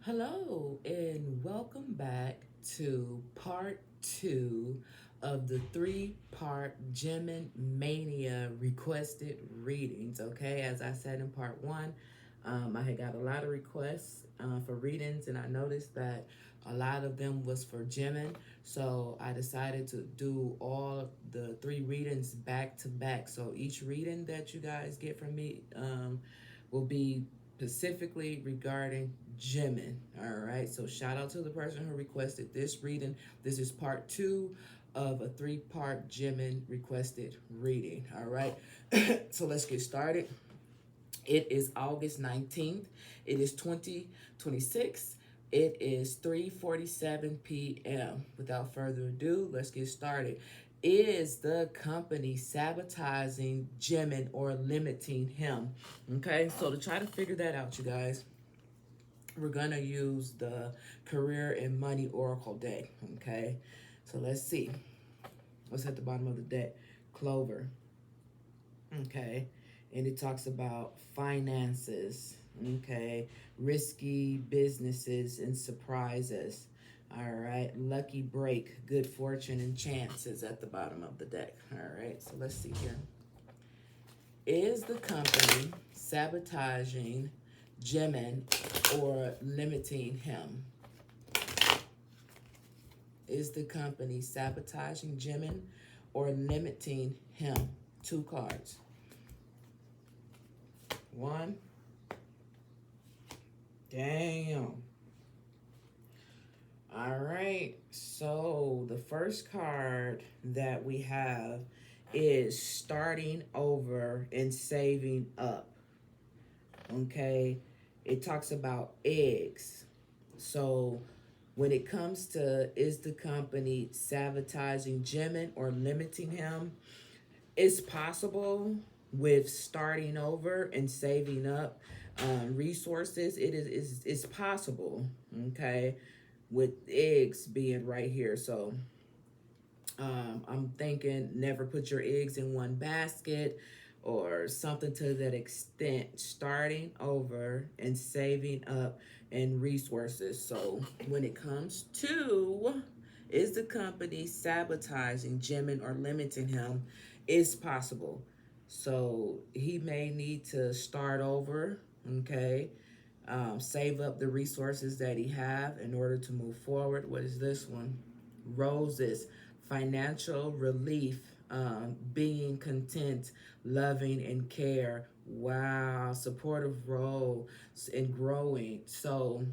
Hello, and welcome back to part two of the three-part Jimin Mania requested readings. Okay, as I said in part one, I had got a lot of requests for readings, and I noticed that a lot of them was for Jimin. So I decided to do all the three readings back to back. So each reading that you guys get from me will be specifically regarding Jimin. All right, so shout out to the person who requested this reading. This is part two of a three-part Jimin requested reading. All right, so let's get started. It is August 19th. It is 2026. It is 3:47 p.m. Without further ado, let's get started. Is the company sabotaging Jimin or limiting him? Okay, so to try to figure that out, you guys, we're going to use the career and money oracle deck. Okay, so let's see what's at the bottom of the deck. Clover. Okay, and it talks about finances. Okay, risky businesses and surprises. All right, lucky break, good fortune and chances at the bottom of the deck. All right, so let's see here. Is the company sabotaging Jimin or limiting him? Is the company sabotaging Jimin or limiting him? Two cards. One. Damn. All All right. So the first card that we have is starting over and saving up. Okay. It talks about eggs. So when it comes to is the company sabotaging Jimin or limiting him, it's possible with starting over and saving up resources. It's possible. Okay, with eggs being right here. So I'm thinking never put your eggs in one basket or something to that extent, starting over and saving up and resources. So when it comes to is the company sabotaging Jimin or limiting him, it's possible. So he may need to start over, okay? Save up the resources that he have in order to move forward. What is this one? Roses, financial relief, being content, loving and care. Wow, supportive role and growing. So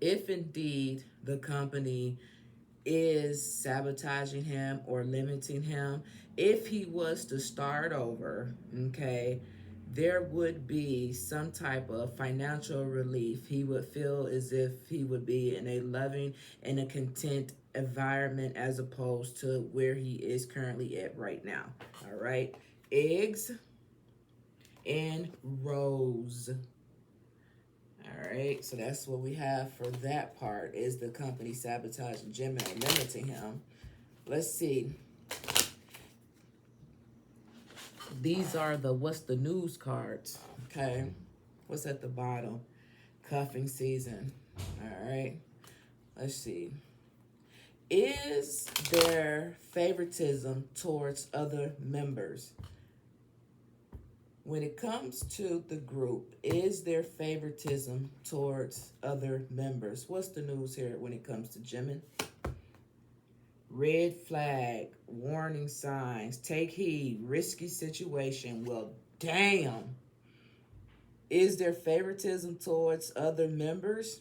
if indeed the company is sabotaging him or limiting him, if he was to start over, okay, there would be some type of financial relief. He would feel as if he would be in a loving and a content environment as opposed to where he is currently at right now. All right. Eggs and rose. All right, so that's what we have for that part. Is the company sabotaging Jimin or limiting him? Let's see. These are the what's the news cards. Okay, what's at the bottom? Cuffing season. All right, let's see. Is there favoritism towards other members? When it comes to the group, is there favoritism towards other members? What's the news here when it comes to Jimin? Red flag, warning signs, take heed, risky situation. Well, damn. Is there favoritism towards other members?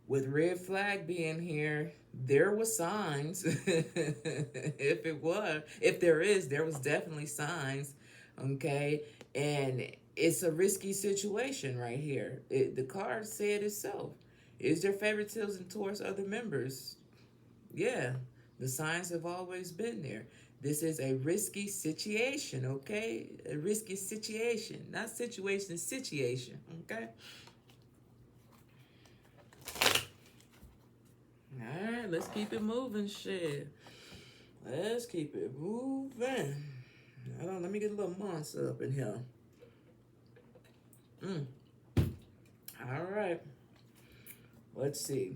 With red flag being here, there was signs. If there was definitely signs. Okay, and it's a risky situation right here. The card said itself. Is there favoritism towards other members? Yeah, the signs have always been there. This is a risky situation, okay? A risky situation, not situation, situation, okay? All right, let's keep it moving, shit. Let's keep it moving. Hold on, let me get a little monster up in here. All right. Let's see.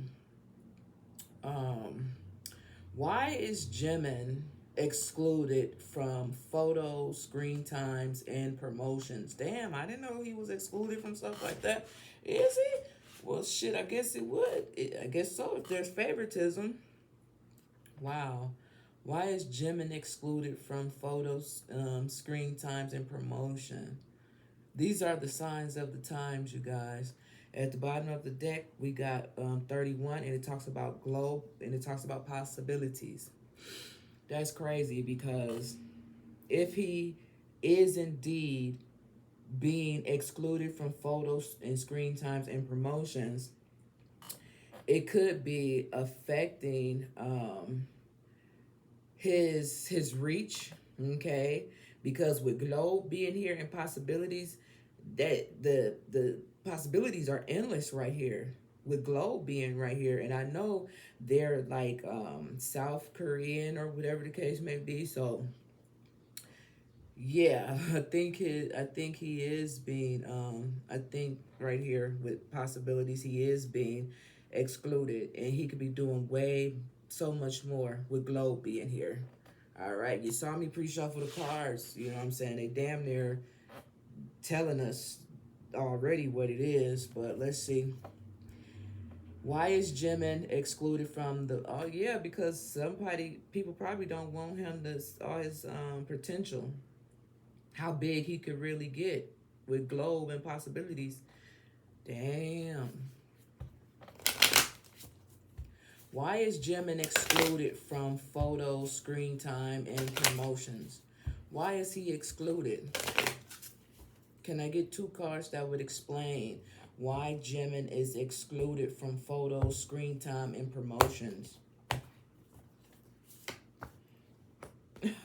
Why is Jimin excluded from photos, screen times, and promotions? Damn, I didn't know he was excluded from stuff like that. Is he? Well, shit, I guess it would. I guess so, if there's favoritism. Wow. Why is Jimin excluded from photos, screen times, and promotion? These are the signs of the times, you guys. At the bottom of the deck, we got 31, and it talks about globe, and it talks about possibilities. That's crazy because if he is indeed being excluded from photos and screen times and promotions, it could be affecting his reach, okay? Because with globe being here and possibilities, that the possibilities are endless right here with globe being right here. And I know they're like South Korean or whatever the case may be. So yeah, I think he is being I think right here with possibilities he is being excluded, and he could be doing way so much more with globe being here. All right, you saw me pre-shuffle the cards. You know what I'm saying? They damn near telling us already what it is, but let's see. Why is Jimin excluded from the? Oh yeah, because people probably don't want him to all his potential, how big he could really get with globe and possibilities. Damn. Why is Jimin excluded from photos, screen time, and promotions? Why is he excluded? Can I get 2 cards that would explain why Jimin is excluded from photos, screen time, and promotions?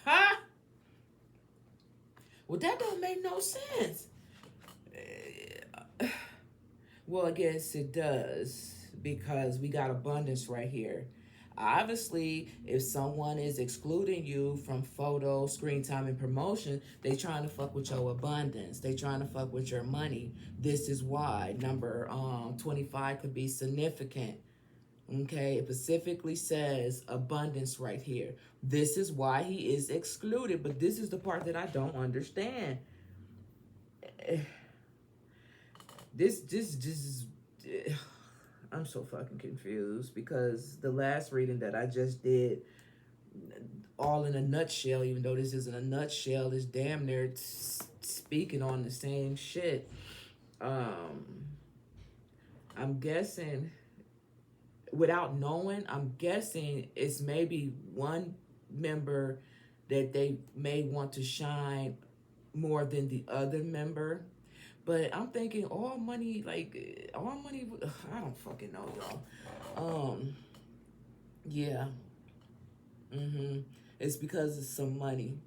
Ha! Well, that don't make no sense. Well, I guess it does, because we got abundance right here. Obviously, if someone is excluding you from photo, screen time, and promotion, they trying to fuck with your abundance. They trying to fuck with your money. This is why number 25 could be significant. Okay, it specifically says abundance right here. This is why he is excluded, but this is the part that I don't understand. This is, I'm so fucking confused, because the last reading that I just did, all in a nutshell, even though this isn't a nutshell, is damn near speaking on the same shit. I'm guessing, without knowing, I'm guessing it's maybe one member that they may want to shine more than the other member. But I'm thinking all money, I don't fucking know, y'all. Yeah. It's because of some money.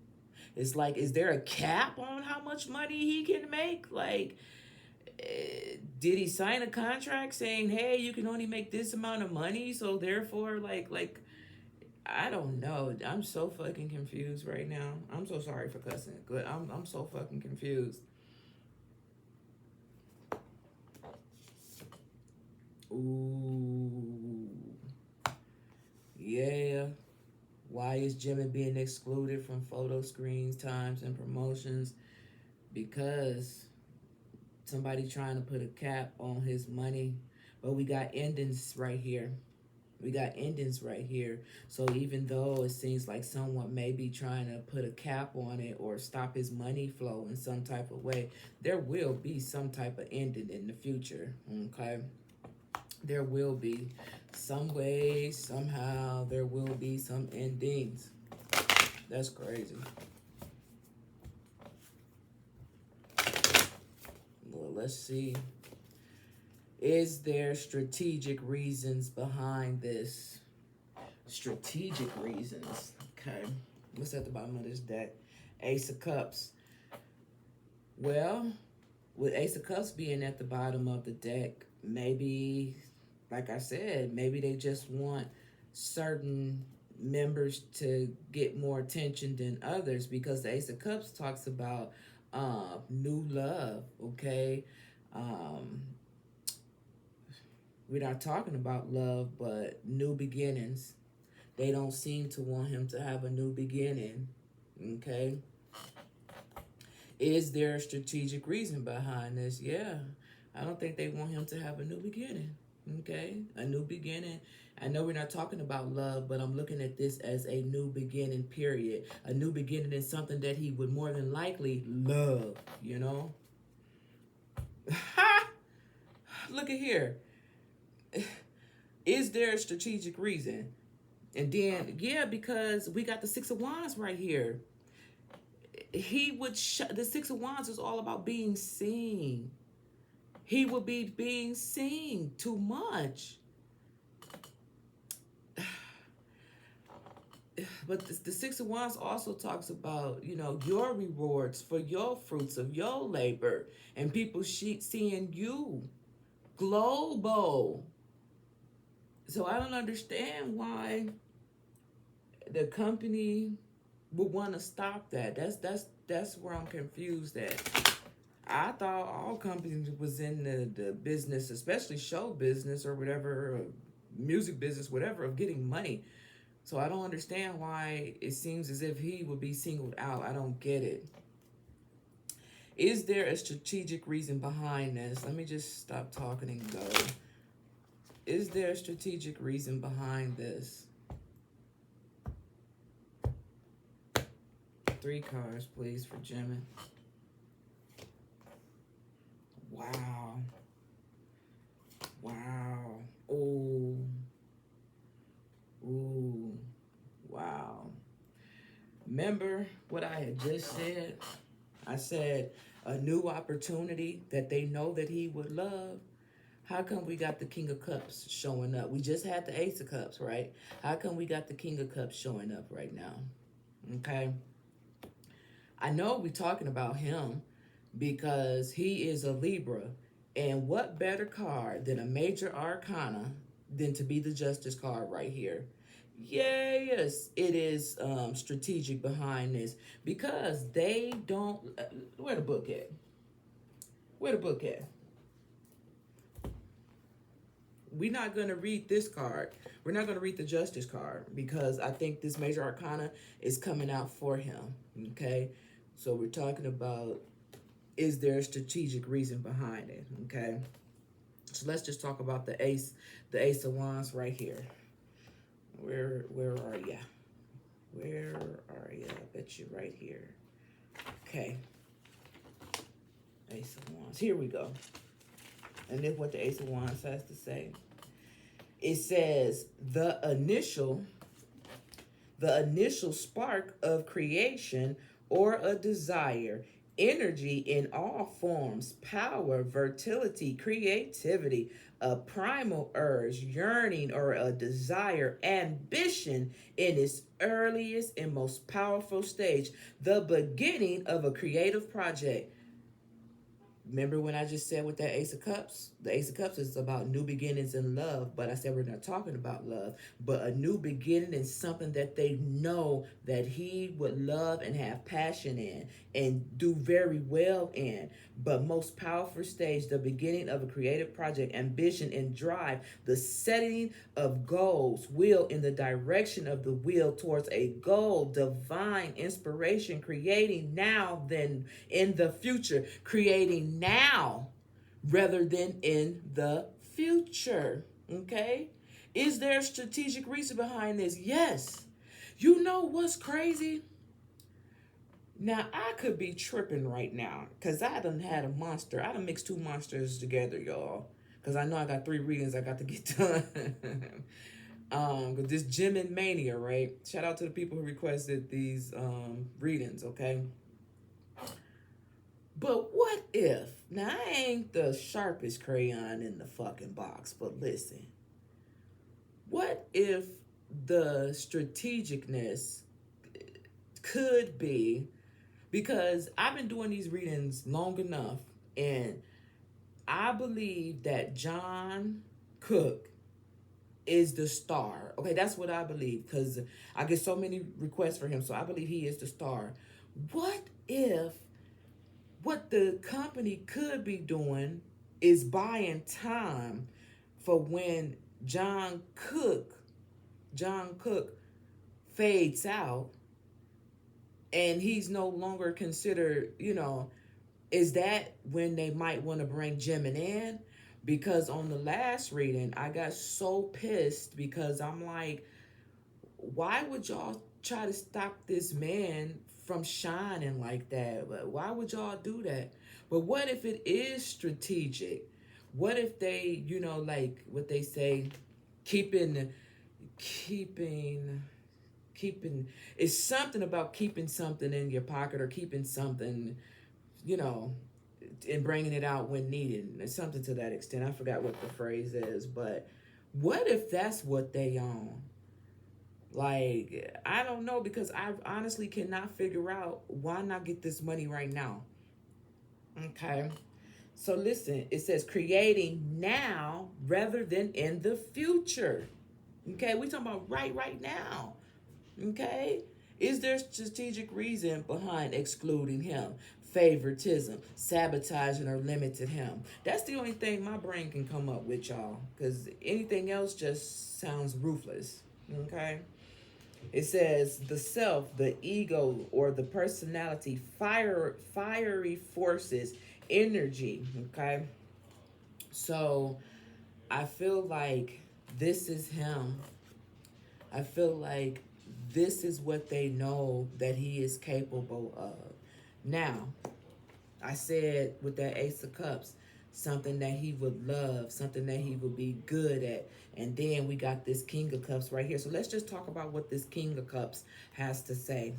It's like, is there a cap on how much money he can make? Like, did he sign a contract saying, hey, you can only make this amount of money, so therefore, I don't know. I'm so fucking confused right now. I'm so sorry for cussing, but I'm so fucking confused. Ooh. Yeah. Why is Jimin being excluded from photo screens, times, and promotions? Because somebody trying to put a cap on his money. But we got endings right here. We got endings right here. So even though it seems like someone may be trying to put a cap on it or stop his money flow in some type of way, there will be some type of ending in the future, okay? There will be some way, somehow, there will be some endings. That's crazy. Well, let's see. Is there strategic reasons behind this? Strategic reasons. Okay. What's at the bottom of this deck? Ace of Cups. Well, with Ace of Cups being at the bottom of the deck, maybe, like I said, maybe they just want certain members to get more attention than others, because the Ace of Cups talks about new love, okay? We're not talking about love, but new beginnings. They don't seem to want him to have a new beginning, okay? Is there a strategic reason behind this? Yeah. I don't think they want him to have a new beginning, okay? A new beginning. I know we're not talking about love, but I'm looking at this as a new beginning, period. A new beginning is something that he would more than likely love, you know? Ha! Look at here. Is there a strategic reason? And then, yeah, because we got the Six of Wands right here. He would, the Six of Wands is all about being seen. He would be being seen too much. But the Six of Wands also talks about, you know, your rewards for your fruits of your labor, and people seeing you global. So I don't understand why the company would want to stop that. That's where I'm confused at. I thought all companies was in the business, especially show business or whatever, or music business, whatever, of getting money. So I don't understand why it seems as if he would be singled out. I don't get it. Is there a strategic reason behind this? Let me just stop talking and go. Is there a strategic reason behind this? 3 cards, please, for Jimin. Wow. Wow. Oh. remember what I had just said? I said a new opportunity that they know that he would love. How come we got the King of Cups showing up? We just had the Ace of Cups, right? How come we got the King of Cups showing up right now? Okay. I know we're talking about him because he is a Libra. And what better card than a major arcana than to be the Justice card right here? Yes, it is strategic behind this because they don't. Where the book at? Where the book at? We're not going to read this card. We're not going to read the Justice card because I think this major arcana is coming out for him. Okay, so we're talking about, is there a strategic reason behind it? Okay, so let's just talk about the Ace of Wands right here. Where are ya? Where are ya? I bet you right here. Okay, Ace of Wands. Here we go. And then what the Ace of Wands has to say. It says the initial spark of creation or a desire, energy in all forms, power, fertility, creativity, a primal urge, yearning or a desire, ambition in its earliest and most powerful stage, the beginning of a creative project. Remember when I just said with that Ace of Cups? The Ace of Cups is about new beginnings in love, but I said we're not talking about love, but a new beginning in something that they know that he would love and have passion in and do very well in. But most powerful stage, the beginning of a creative project, ambition and drive, the setting of goals, will in the direction of the will towards a goal, divine inspiration, creating now than in the future, creating now rather than in the future. Okay? Is there a strategic reason behind this? Yes. You know what's crazy? Now, I could be tripping right now because I done had a monster. I done mixed two monsters together, y'all. Because I know I got 3 readings I got to get done. This Jimin mania, right? Shout out to the people who requested these readings, okay? But what if, now I ain't the sharpest crayon in the fucking box, but listen. What if the strategicness could be, because I've been doing these readings long enough, and I believe that John Cook is the star. Okay, that's what I believe, because I get so many requests for him, so I believe he is the star. What if what the company could be doing is buying time for when John Cook fades out and he's no longer considered, is that when they might want to bring Jimin in? Because on the last reading, I got so pissed because I'm like, why would y'all try to stop this man from shining like that? Why would y'all do that? But what if it is strategic? What if they, like what they say, keeping, it's something about keeping something in your pocket or keeping something, and bringing it out when needed. It's something to that extent. I forgot what the phrase is, but what if that's what they own? Like, I don't know, because I honestly cannot figure out why not get this money right now. Okay. So listen, it says creating now rather than in the future. Okay, we talking about right now. Okay. Is there strategic reason behind excluding him? Favoritism, sabotaging or limited him. That's the only thing my brain can come up with, y'all. Because anything else just sounds ruthless. Okay. It says the self, the ego, or the personality, fiery forces, energy. Okay. So I feel like this is him. I feel like this is what they know that he is capable of. Now, I said with that Ace of Cups, something that he would love, something that he would be good at. And then we got this King of Cups right here. So let's just talk about what this King of Cups has to say.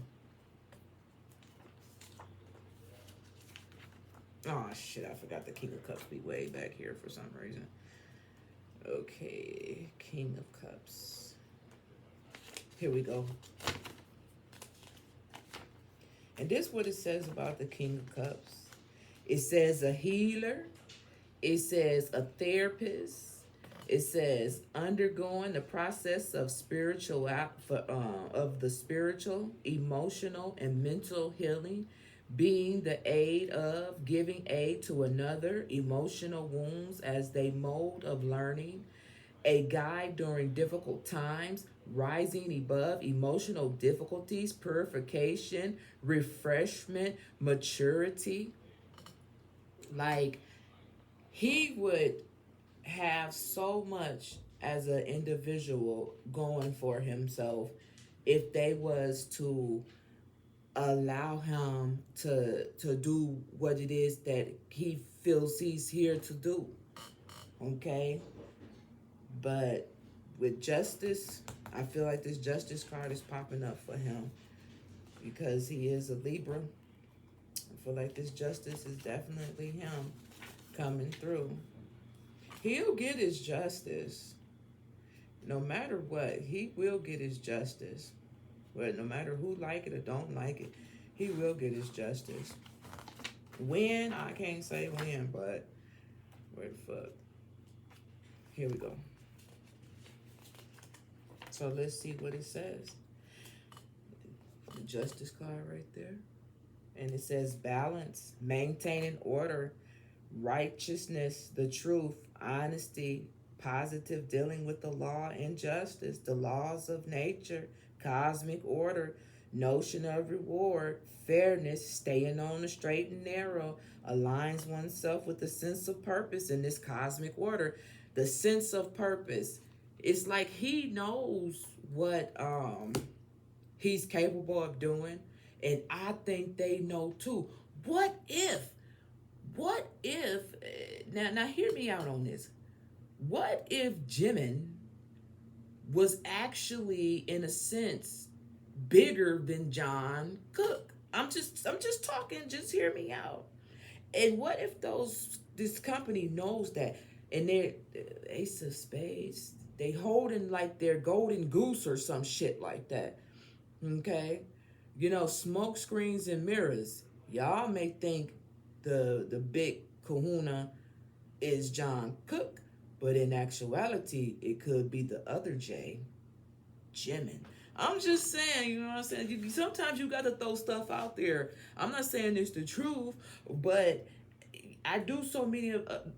Oh shit, I forgot the King of Cups be way back here for some reason. Okay, King of Cups. Here we go. And this is what it says about the King of Cups. It says a healer. It says a therapist. It says undergoing the process of of the spiritual, emotional, and mental healing, being the aid of giving aid to another, emotional wounds as they mold of learning, a guide during difficult times, rising above emotional difficulties, purification, refreshment, maturity. Like he would have so much as an individual going for himself if they was to allow him to do what it is that he feels he's here to do. Okay? But with justice, I feel like this justice card is popping up for him because he is a Libra. I feel like this justice is definitely him coming through. He'll get his justice. No matter what, he will get his justice. But no matter who like it or don't like it, he will get his justice. When? I can't say when, but where the fuck? Here we go. So let's see what it says. The justice card right there. And it says balance, maintaining order, righteousness, the truth, honesty, positive dealing with the law and justice, the laws of nature, cosmic order, notion of reward, fairness, staying on the straight and narrow, aligns oneself with the sense of purpose in this cosmic order. The sense of purpose. It's like he knows what he's capable of doing, and I think they know too. What if now hear me out on this. What if Jimin was actually in a sense bigger than John Cook? I'm just talking, just hear me out. And what if this company knows that, and they're Ace of Spades, they holding like their golden goose or some shit like that. Okay? Smoke screens and mirrors. Y'all may think the big kahuna is John Cook, but in actuality, it could be the other J, Jimin. I'm just saying, you know what I'm saying? Sometimes you got to throw stuff out there. I'm not saying it's the truth, but I do so many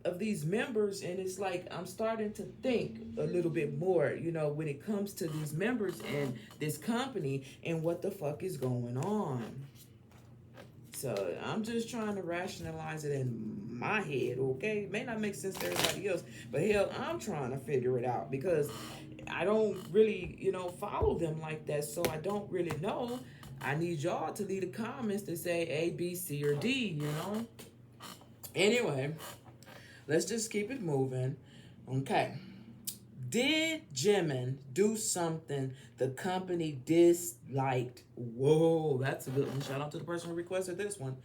of these members, and it's like I'm starting to think a little bit more, when it comes to these members and this company and what the fuck is going on. So I'm just trying to rationalize it in my head, okay? It may not make sense to everybody else, but hell, I'm trying to figure it out because I don't really, follow them like that, so I don't really know. I need y'all to leave the comments to say A, B, C, or D, Anyway, let's just keep it moving. Okay. Did Jimin do something the company disliked? Whoa, that's a good one. Shout out to the person who requested this one.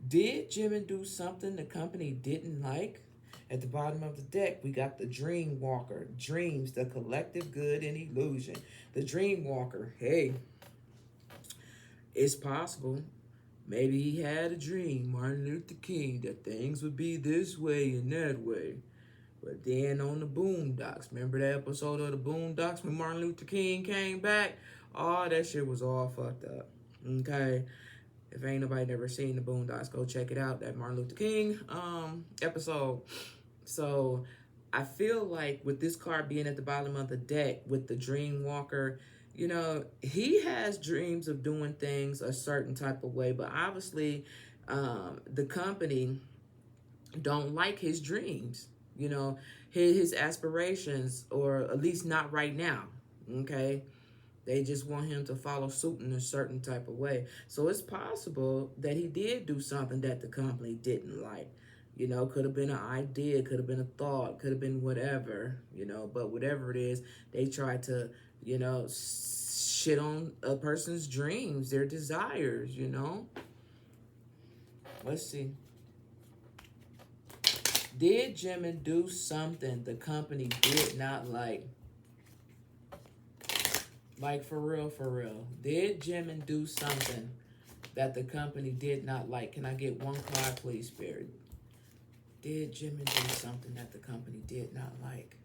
Did Jimin do something the company didn't like? At the bottom of the deck, we got the Dream Walker. Dreams, the collective good and illusion. The Dream Walker. Hey, it's possible. Maybe he had a dream, Martin Luther King, that things would be this way and that way. But then on the Boondocks, remember that episode of the Boondocks when Martin Luther King came back? Oh, that shit was all fucked up. Okay? If ain't nobody never seen the Boondocks, go check it out, that Martin Luther King episode. So I feel like with this card being at the bottom of the deck with the Dream Walker, he has dreams of doing things a certain type of way, but obviously the company don't like his dreams, his aspirations, or at least not right now, okay? They just want him to follow suit in a certain type of way. So it's possible that he did do something that the company didn't like. Could have been an idea, could have been a thought, could have been whatever, but whatever it is, they try to, shit on a person's dreams, their desires, Let's see. Did Jimin do something the company did not like? Like, for real, for real. Did Jimin do something that the company did not like? Can I get one card, please, Spirit? Did Jimin do something that the company did not like?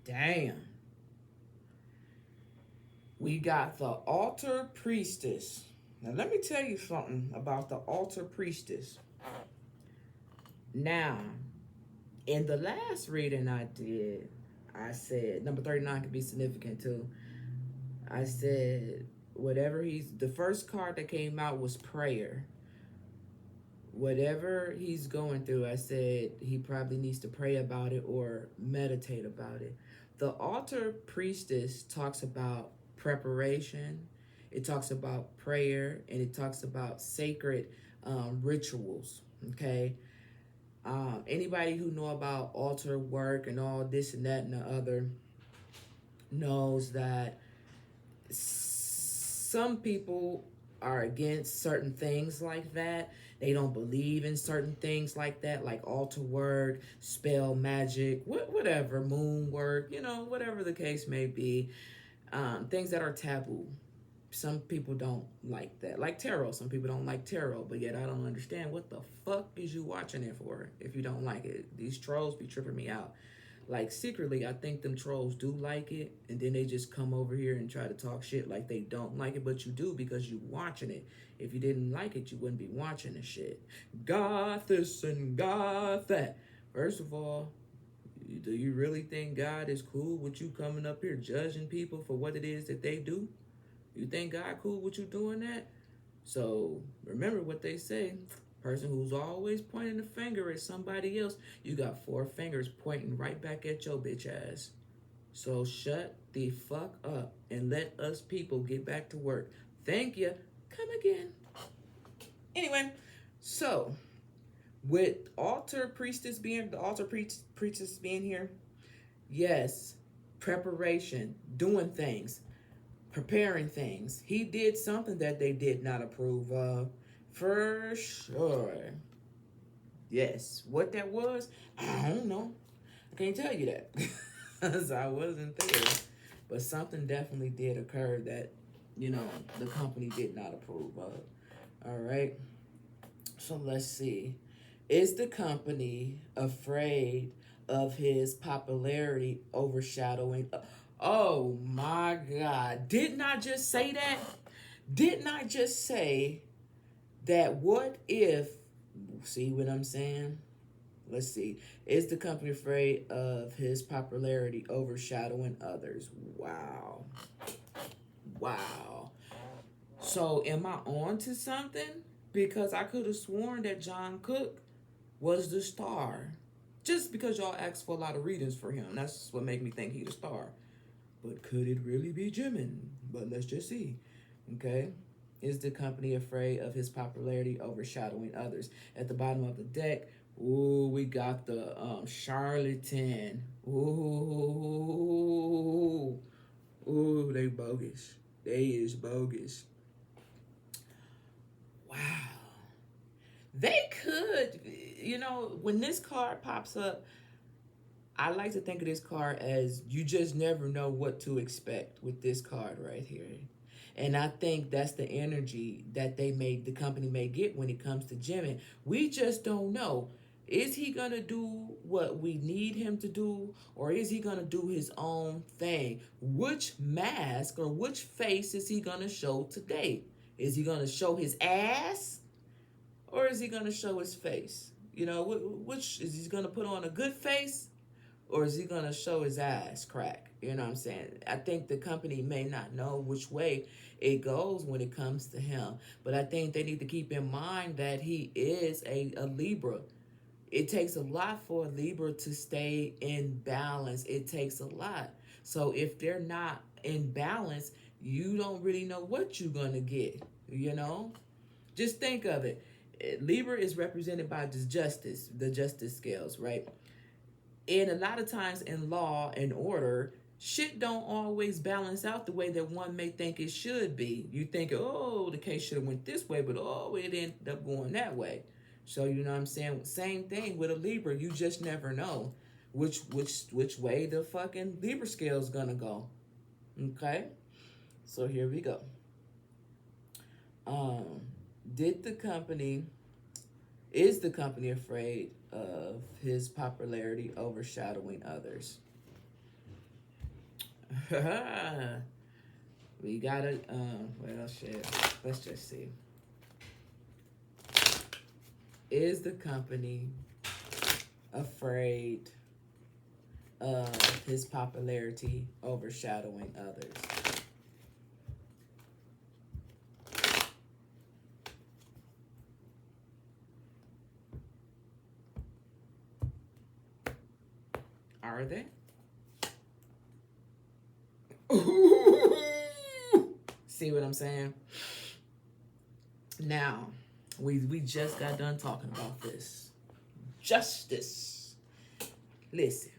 Damn. We got the altar priestess. Now, let me tell you something about the altar priestess. Now, in the last reading I did, I said number 39 could be significant too. I said the first card that came out was prayer. Whatever he's going through, I said he probably needs to pray about it or meditate about it. The altar priestess talks about preparation, it talks about prayer, and it talks about sacred rituals. Okay. Anybody who know about altar work and all this and that and the other knows that some people are against certain things like that. They don't believe in certain things like that, like altar work, spell magic, whatever, moon work, whatever the case may be. Things that are taboo. Some people don't like that. Like tarot. Some people don't like tarot, but yet I don't understand what the fuck is you watching it for if you don't like it. These trolls be tripping me out. Like, secretly, I think them trolls do like it, and then they just come over here and try to talk shit like they don't like it, but you do because you watching it. If you didn't like it, you wouldn't be watching the shit. God this and God that. First of all, do you really think God is cool with you coming up here judging people for what it is that they do? You think God cool with you doing that? So remember what they say. Person who's always pointing the finger at somebody else, you got 4 fingers pointing right back at your bitch ass. So shut the fuck up and let us people get back to work. Thank you. Come again. Anyway, so with the altar priestess being here, yes, preparation, doing things, preparing things. He did something that they did not approve of. For sure. Yes. What that was, I don't know. I can't tell you that because I wasn't there. But something definitely did occur that, the company did not approve of. All right. So let's see. Is the company afraid of his popularity overshadowing? Oh my God. Didn't I just say that? Didn't I just say that what if, see what I'm saying? Let's see. Is the company afraid of his popularity overshadowing others? Wow. Wow. So am I on to something? Because I could have sworn that John Cook was the star. Just because y'all asked for a lot of readings for him. That's what made me think he the star. But could it really be Jimin? But let's just see. Okay. Is the company afraid of his popularity overshadowing others? At the bottom of the deck, ooh, we got the charlatan. Ooh, they bogus. They is bogus. Wow. They could, when this card pops up, I like to think of this card as you just never know what to expect with this card right here. And I think that's the energy that the company may get when it comes to Jimin. We just don't know. Is he going to do what we need him to do? Or is he going to do his own thing? Which mask or which face is he going to show today? Is he going to show his ass? Or is he going to show his face? Which is he going to put on a good face? Or is he going to show his ass crack? You know what I'm saying? I think the company may not know which way it goes when it comes to him. But I think they need to keep in mind that he is a Libra. It takes a lot for a Libra to stay in balance. It takes a lot. So if they're not in balance, you don't really know what you're going to get, you know? Just think of it. Libra is represented by justice, the justice scales, right? And a lot of times in law and order, shit don't always balance out the way that one may think it should be. You think, oh, the case should have went this way, but oh, it ended up going that way. So you know what I'm saying? Same thing with a Libra. You just never know which way the fucking Libra scale is gonna go. Okay? So here we go. Um, did the company is the company afraid of his popularity overshadowing others? We gotta, well, shit. Let's just see. Is the company afraid of his popularity overshadowing others? Are they? See what I'm saying? Now, we just got done talking about this. Justice. Listen.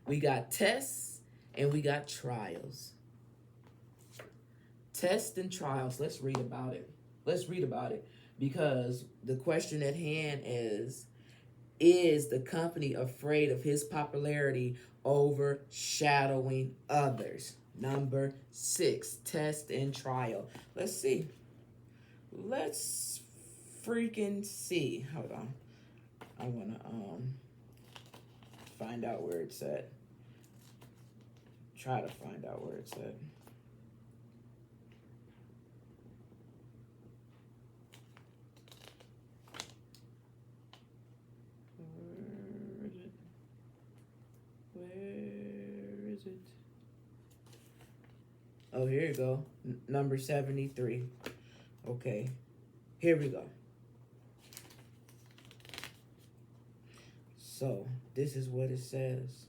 We got tests and we got trials. Tests and trials. Let's read about it. Because the question at hand is the company afraid of his popularity overshadowing others? Number 6, test and trial. Let's see. Let's freaking see. Hold on. I want to find out where it's at. Try to find out where it's at. Where is it? Oh, here you go. Number 73. Okay. Here we go. So, this is what it says.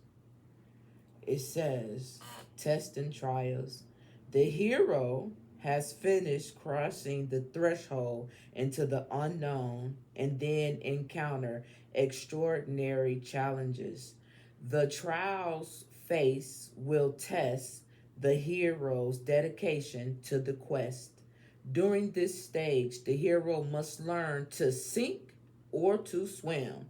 It says, test and trials. The hero has finished crossing the threshold into the unknown and then encounter extraordinary challenges. The trials face will test the hero's dedication to the quest. During this stage, the hero must learn to sink or to swim.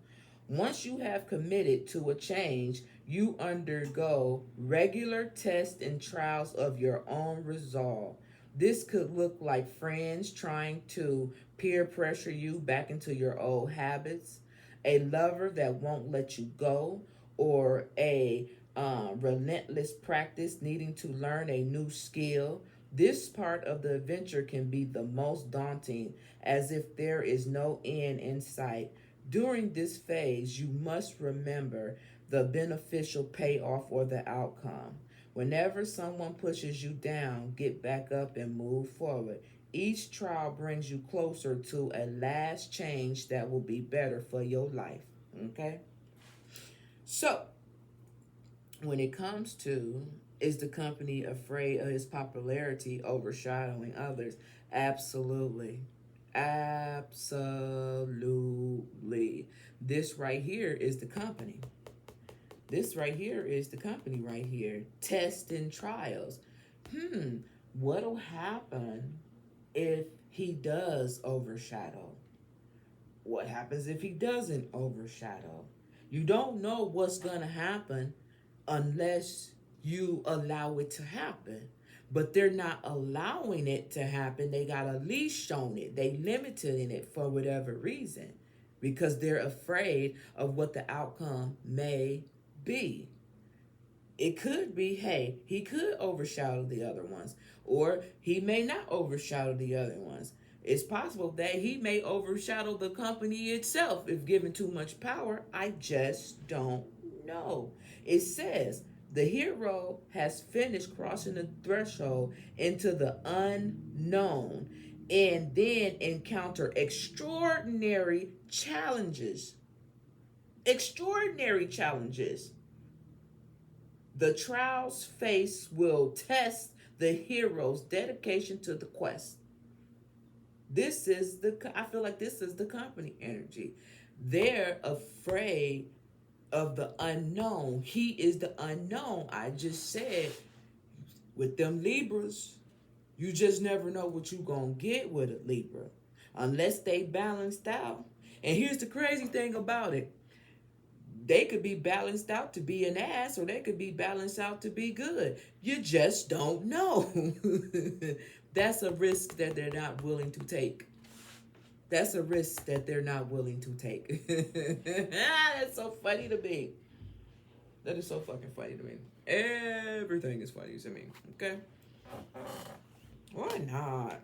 Once you have committed to a change, you undergo regular tests and trials of your own resolve. This could look like friends trying to peer pressure you back into your old habits, a lover that won't let you go, or a relentless practice needing to learn a new skill. This part of the adventure can be the most daunting, as if there is no end in sight. During this phase, you must remember the beneficial payoff or the outcome. Whenever someone pushes you down, get back up and move forward. Each trial brings you closer to a last change that will be better for your life. Okay? So, when it comes to, is the company afraid of his popularity overshadowing others? Absolutely. Absolutely. This right here is the company. This right here is the company right here. Tests and trials. What'll happen if he does overshadow? What happens if he doesn't overshadow? You don't know what's going to happen unless you allow it to happen. But they're not allowing it to happen. They got a leash on it. They limited it for whatever reason, because they're afraid of what the outcome may be. It could be, hey, he could overshadow the other ones, or he may not overshadow the other ones. It's possible that he may overshadow the company itself if given too much power. I just don't know. It says the hero has finished crossing the threshold into the unknown and then encounter extraordinary challenges. Extraordinary challenges. The trials faced will test the hero's dedication to the quest. I feel like this is the company energy. They're afraid of the unknown. He is the unknown. I just said, with them Libras, you just never know what you gonna get with a Libra unless they balanced out. And here's the crazy thing about it. They could be balanced out to be an ass, or they could be balanced out to be good. You just don't know. That's a risk that they're not willing to take. That's a risk that they're not willing to take. That's so funny to me. That is so fucking funny to me. Everything is funny to me. Okay? Why not?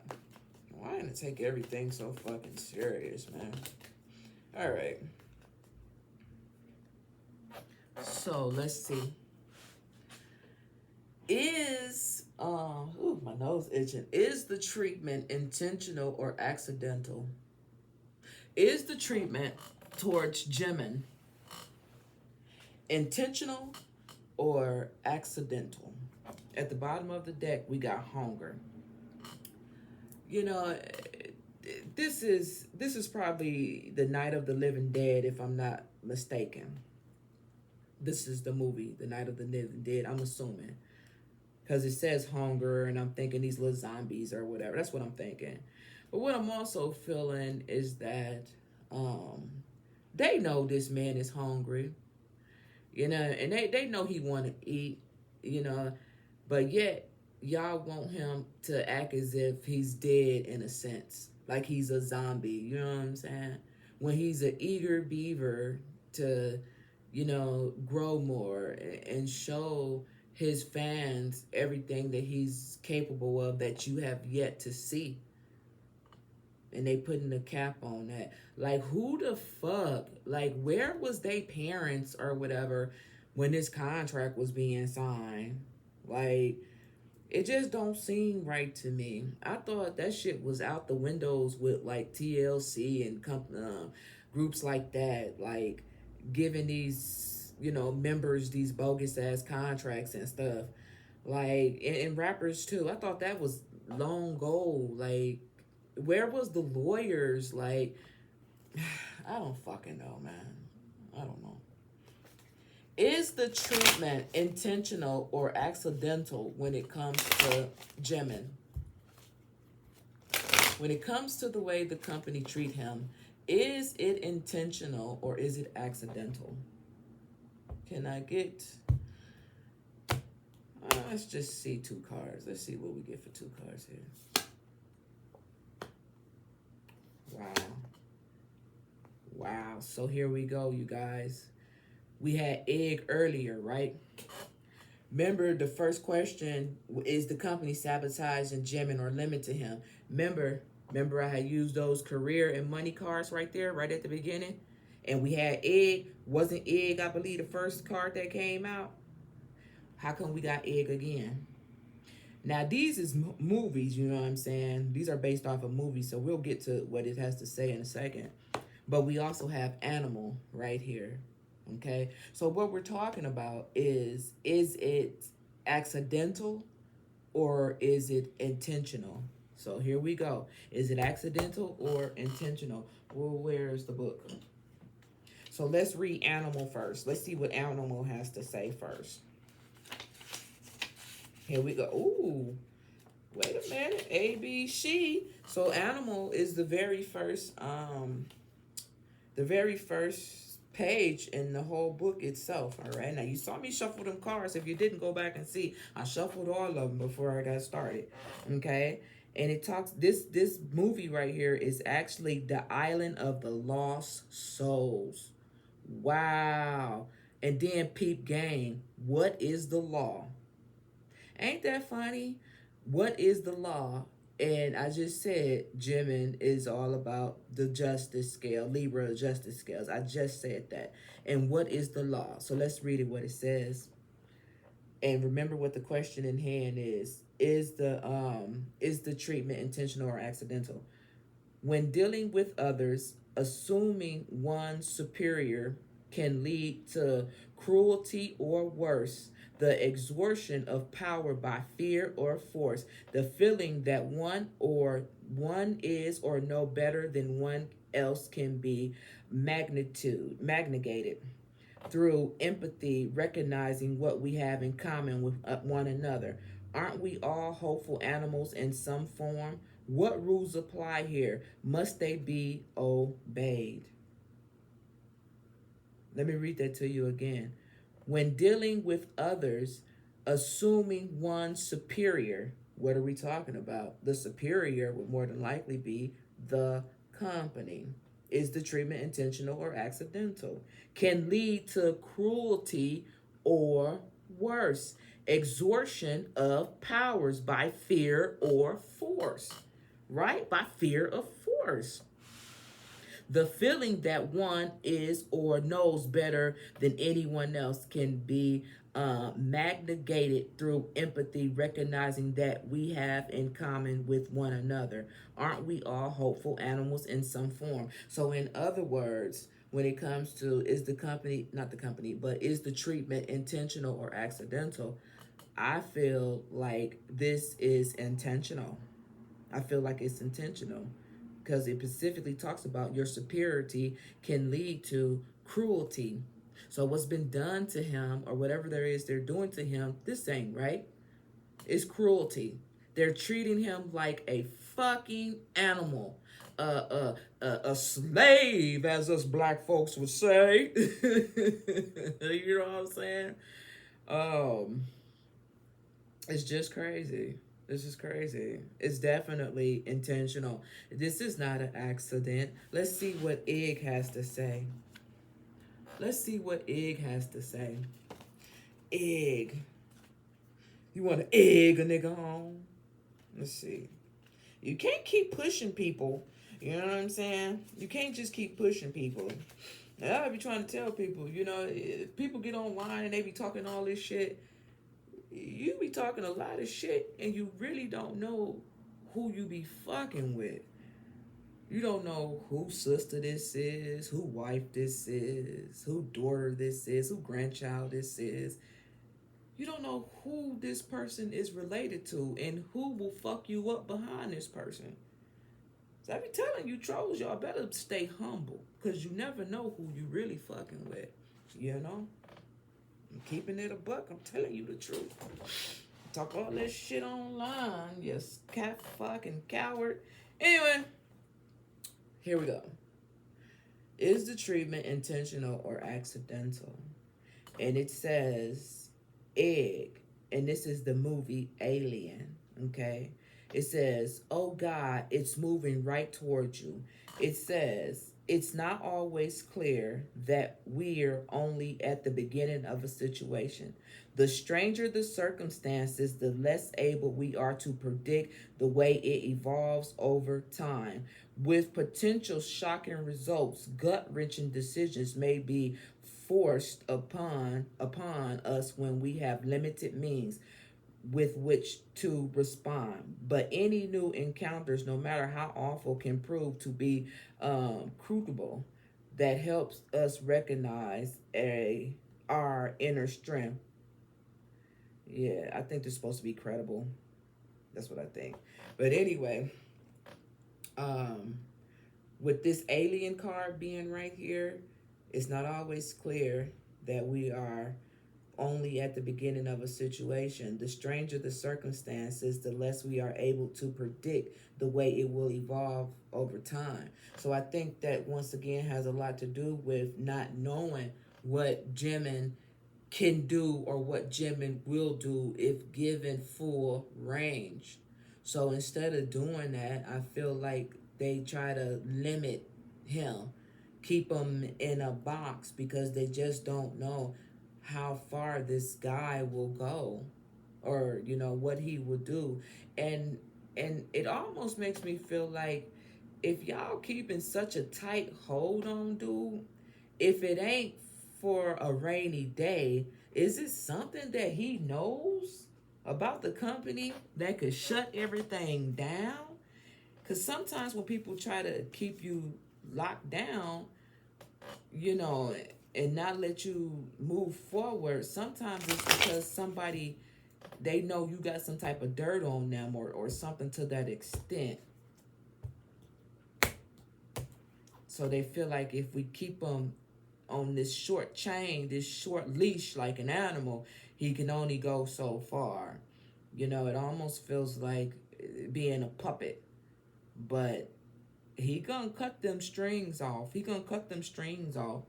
Why not take everything so fucking serious, man? All right. So let's see. My nose itching. Is the treatment intentional or accidental? Is the treatment towards Jimin intentional or accidental? At the bottom of the deck, we got hunger. You know, this is probably the Night of the Living Dead, if I'm not mistaken. This is the movie, The Night of the Living Dead, I'm assuming. Because it says hunger, and I'm thinking these little zombies or whatever. That's what I'm thinking. But what I'm also feeling is that they know this man is hungry. You know, and they know he want to eat, you know. But yet, y'all want him to act as if he's dead in a sense. Like he's a zombie, you know what I'm saying? When he's an eager beaver to, you know, grow more and show his fans everything that he's capable of that you have yet to see. And they putting a cap on that. Like, who the fuck? Like, where was they parents or whatever when this contract was being signed? Like, it just don't seem right to me. I thought that shit was out the windows with, like, TLC and groups like that. Like, giving these, you know, members these bogus-ass contracts and stuff. Like, and rappers, too. I thought that was long goal. Like, where was the lawyers? Like, I don't fucking know, man. I don't know. Is the treatment intentional or accidental when it comes to Jimin? When it comes to the way the company treat him, is it intentional or is it accidental? Can I get... let's just see two cards. Let's see what we get for two cards here. Wow. So here we go, you guys. We had egg earlier, right? Remember, the first question is the company sabotaging Jimin or limit to him. Remember I had used those career and money cards right there, right at the beginning? And we had egg. Wasn't egg, I believe, the first card that came out? How come we got egg again? Now, these is movies, you know what I'm saying? These are based off of movies, so we'll get to what it has to say in a second. But we also have animal right here, okay? So what we're talking about is it accidental or is it intentional? So here we go. Is it accidental or intentional? Well, where's the book? So let's read animal first. Let's see what animal has to say first. Here we go. Ooh, wait a minute. A, B, she. So animal is the very first page in the whole book itself. All right. Now you saw me shuffle them cards. If you didn't, go back and see. I shuffled all of them before I got started. Okay. And it talks. This movie right here is actually The Island of the Lost Souls. Wow. And then peep game. What is the law? Ain't that funny? What is the law? And I just said Jimin is all about the justice scale, Libra justice scales. I just said that. And what is the law? So let's read it, what it says. And remember what the question in hand is. Is the treatment intentional or accidental? When dealing with others, assuming one's superior can lead to cruelty or worse, the extortion of power by fear or force, the feeling that one is or no better than one else can be magnigated through empathy, recognizing what we have in common with one another. Aren't we all hopeful animals in some form? What rules apply here? Must they be obeyed? Let me read that to you again. When dealing with others, assuming one superior, what are we talking about? The superior would more than likely be the company. Is the treatment intentional or accidental? Can lead to cruelty or worse, extortion of powers by fear or force, right? By fear of force. The feeling that one is or knows better than anyone else can be magnified through empathy, recognizing that we have in common with one another. Aren't we all hopeful animals in some form? So, in other words, when it comes to is the company, not the company, but is the treatment intentional or accidental? I feel like this is intentional. I feel like it's intentional because it specifically talks about your superiority can lead to cruelty. So what's been done to him or whatever there is they're doing to him, this ain't right. It's cruelty. They're treating him like a fucking animal. A slave, as us black folks would say. You know what I'm saying? Um, it's just crazy. This is crazy. It's definitely intentional. This is not an accident. Let's see what Egg has to say. Let's see what Egg has to say. Egg. You want to egg a nigga home? Let's see. You can't keep pushing people. You know what I'm saying? You can't just keep pushing people. I be trying to tell people, you know, if people get online and they be talking all this shit, you be talking a lot of shit and you really don't know who you be fucking with. You don't know who sister this is, who wife this is, who daughter this is, who grandchild this is. You don't know who this person is related to and who will fuck you up behind this person. So I be telling you trolls, y'all better stay humble because you never know who you really fucking with. You know? I'm keeping it a buck. I'm telling you the truth. Talk all this shit online. You cat fucking coward. Anyway, here we go. Is the treatment intentional or accidental? And it says egg. And this is the movie Alien. Okay? It says, oh God, it's moving right towards you. It says, it's not always clear that we're only at the beginning of a situation. The stranger the circumstances, the less able we are to predict the way it evolves over time. With potential shocking results, gut-wrenching decisions may be forced upon us when we have limited means with which to respond. But any new encounters, no matter how awful, can prove to be crucible. That helps us recognize our inner strength. Yeah, I think they're supposed to be credible. That's what I think. But anyway, with this alien card being right here, it's not always clear that we are only at the beginning of a situation. The stranger the circumstances, the less we are able to predict the way it will evolve over time. So I think that once again has a lot to do with not knowing what Jimin can do or what Jimin will do if given full range. So instead of doing that, I feel like they try to limit him, keep him in a box because they just don't know how far this guy will go or you know what he will do. And it almost makes me feel like if y'all keeping such a tight hold on dude, if it ain't for a rainy day, is it something that he knows about the company that could shut everything down? Because sometimes when people try to keep you locked down, you know, and not let you move forward, sometimes it's because somebody, they know you got some type of dirt on them, or something to that extent. So they feel like if we keep them on this short chain, this short leash, like an animal, he can only go so far. You know, it almost feels like being a puppet. But he gonna cut them strings off. He gonna cut them strings off.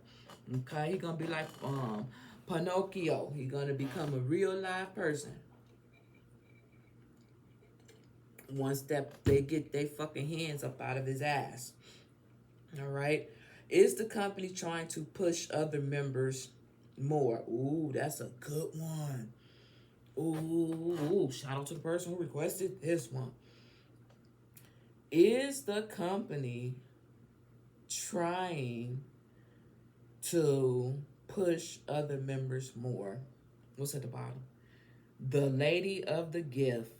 Okay, he gonna be like Pinocchio. He gonna become a real live person once that they get their fucking hands up out of his ass. All right. Is the company trying to push other members more? Ooh, that's a good one. Ooh, shout out to the person who requested this one. Is the company trying to push other members more? What's at the bottom? The lady of the gift,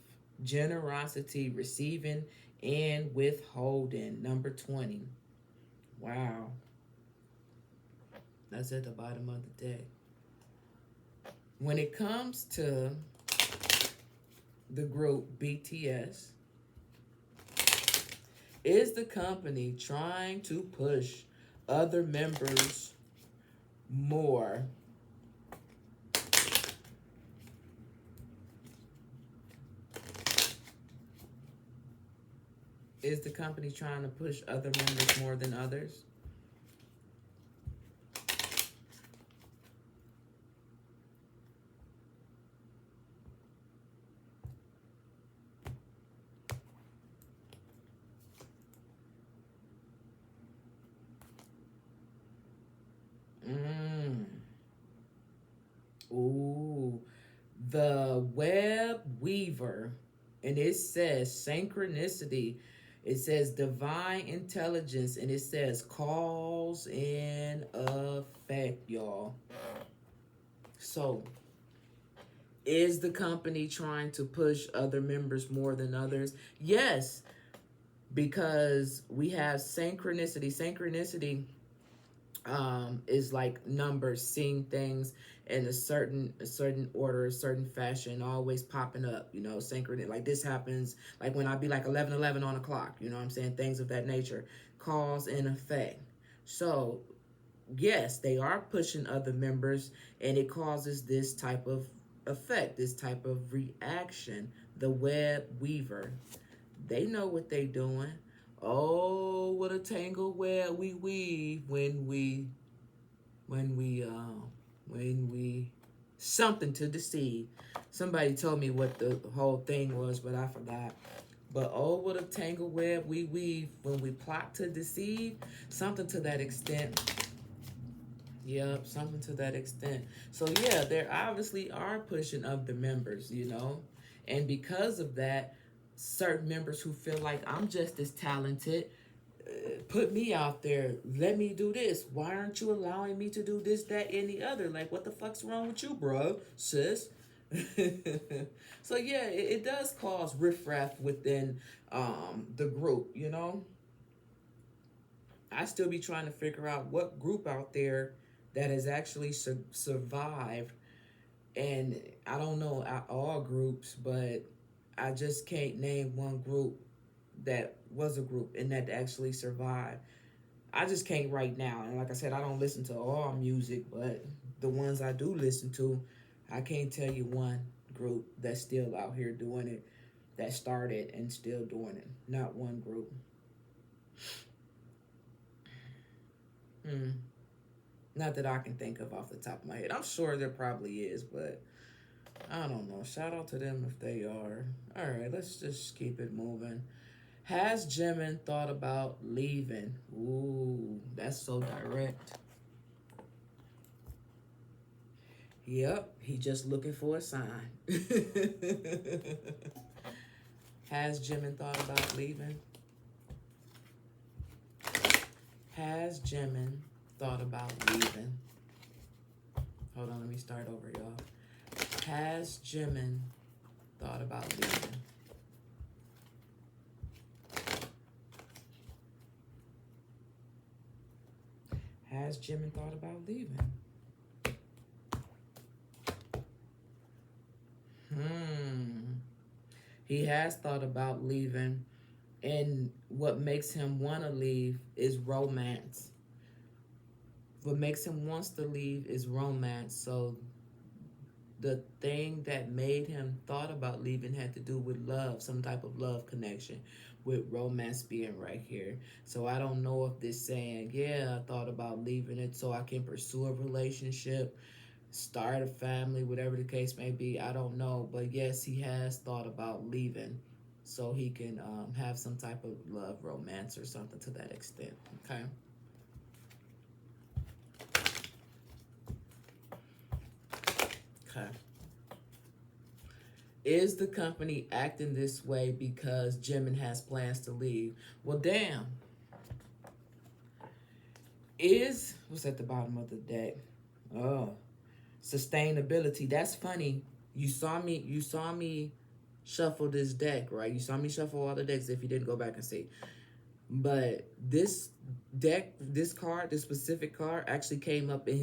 generosity, receiving, and withholding. Number 20. Wow. That's at the bottom of the deck. When it comes to the group BTS, is the company trying to push other members more? Is the company trying to push other members more than others? Ooh, the web weaver, and it says synchronicity. It says divine intelligence, and it says cause and effect, y'all. So, is the company trying to push other members more than others? Yes, because we have synchronicity. Synchronicity is like numbers, seeing things in a certain order, a certain fashion, always popping up, you know, synchronous. Like this happens, like when I be like 11:11 on a clock, you know what I'm saying? Things of that nature. Cause and effect. So, yes, they are pushing other members, and it causes this type of effect, this type of reaction. The web weaver. They know what they doing. Oh, what a tangled web we weave when we something to deceive. Somebody told me what the whole thing was, but I forgot. But oh, what a tangled web we weave when we plot to deceive. Something to that extent. Yep, something to that extent. So yeah, there obviously are pushing of the members, you know. And because of that, certain members who feel like I'm just as talented, put me out there, let me do this. Why aren't you allowing me to do this, that, and the other? Like, what the fuck's wrong with you, bro, sis? So yeah, it does cause riffraff within the group, you know. I still be trying to figure out what group out there that has actually survived. And I don't know all groups, but I just can't name one group that was a group and that actually survived. I just can't right now. And like I said, I don't listen to all music, but the ones I do listen to, I can't tell you one group that's still out here doing it, that started and still doing it. Not one group. Not that I can think of off the top of my head. I'm sure there probably is, but I don't know. Shout out to them if they are. All right, let's just keep it moving. Has Jimin thought about leaving? Ooh, that's so direct. Yep, he just looking for a sign. Has Jimin thought about leaving? Has Jimin thought about leaving? Hold on, let me start over, y'all. Has Jimin thought about leaving? Has has Jimin thought about leaving? He has thought about leaving, and what makes him want to leave is romance. What makes him wants to leave is romance. So the thing that made him thought about leaving had to do with love, some type of love connection, with romance being right here. So I don't know if this saying, yeah, I thought about leaving it so I can pursue a relationship, start a family, whatever the case may be. I don't know. But yes, he has thought about leaving so he can have some type of love, romance, or something to that extent. Okay. Okay. Is the company acting this way because Jimin has plans to leave? Well, damn. Is what's at the bottom of the deck? Oh, sustainability. That's funny. You saw me shuffle this deck, right? You saw me shuffle all the decks if you didn't go back and see. But this deck, this card, this specific card actually came up in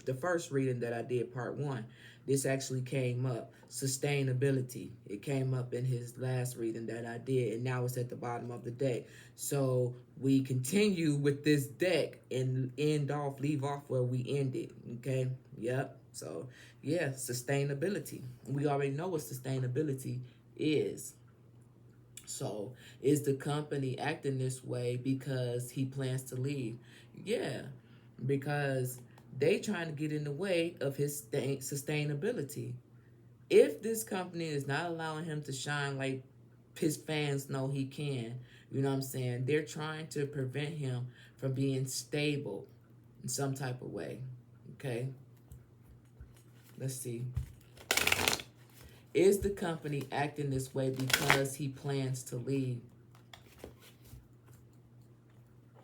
the first reading that I did, part 1. This actually came up, sustainability. It came up in his last reading that I did, and now it's at the bottom of the deck. So we continue with this deck and leave off where we ended, okay? Yep. So yeah, sustainability. We already know what sustainability is. So is the company acting this way because he plans to leave? Yeah, because they trying to get in the way of his sustainability. If this company is not allowing him to shine like his fans know he can, you know what I'm saying? They're trying to prevent him from being stable in some type of way. Okay, let's see. Is the company acting this way because he plans to leave?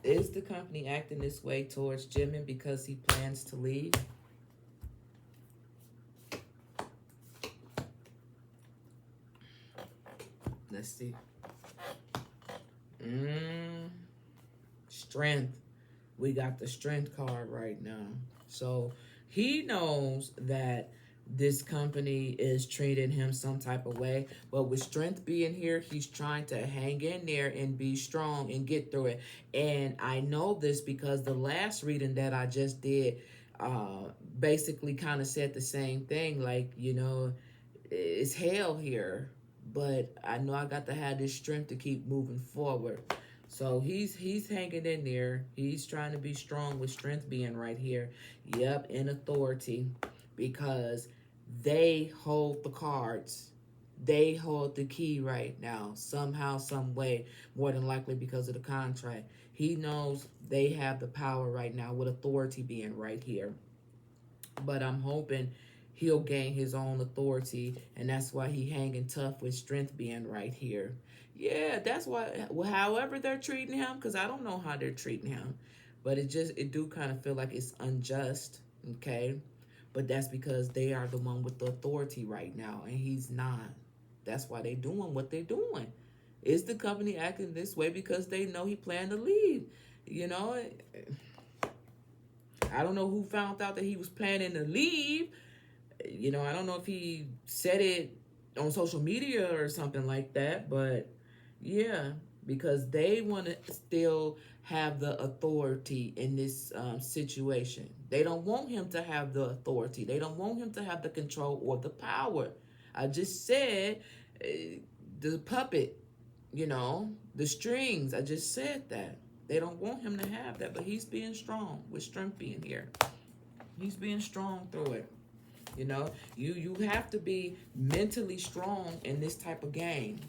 Is the company acting this way towards Jimin because he plans to leave? Let's see. Strength. We got the strength card right now. So he knows that this company is treating him some type of way, but with strength being here, he's trying to hang in there and be strong and get through it. And I know this because the last reading that I just did basically kind of said the same thing, like, you know, it's hell here, but I know I got to have this strength to keep moving forward. So he's hanging in there. He's trying to be strong with strength being right here. Yep, in authority, because they hold the cards. They hold the key right now, somehow, some way, more than likely because of the contract. He knows they have the power right now with authority being right here. But I'm hoping he'll gain his own authority, and that's why he hanging tough with strength being right here. Yeah, that's why, well, however they're treating him, because I don't know how they're treating him, but it do kind of feel like it's unjust, okay? But that's because they are the one with the authority right now, and he's not. That's why they doing what they're doing. Is the company acting this way because they know he planned to leave? You know, I don't know who found out that he was planning to leave. You know, I don't know if he said it on social media or something like that, but yeah, because they want to still have the authority in this situation. They don't want him to have the authority. They don't want him to have the control or the power. I just said the puppet, you know, the strings. I just said that. They don't want him to have that, but he's being strong with strength being here. He's being strong through it. You know, you have to be mentally strong in this type of game.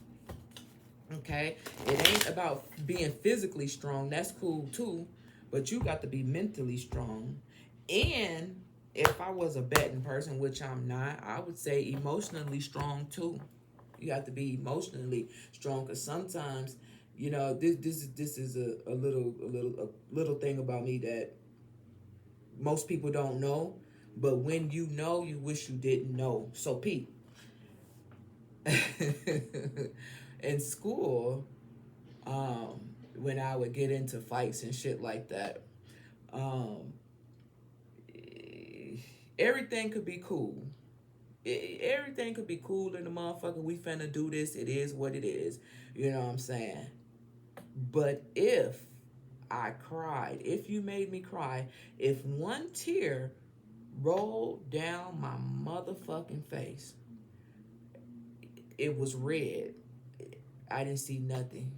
Okay, it ain't about being physically strong. That's cool too, but you got to be mentally strong. And if I was a betting person, which I'm not, I would say emotionally strong too. You have to be emotionally strong, because sometimes, you know, this is a little thing about me that most people don't know. But when you know, you wish you didn't know. So Pete, in school, when I would get into fights and shit like that, everything could be cool. Everything could be cool in the motherfucker. We finna do this. It is what it is. You know what I'm saying? But if I cried, if you made me cry, if one tear rolled down my motherfucking face, it was red. I didn't see nothing.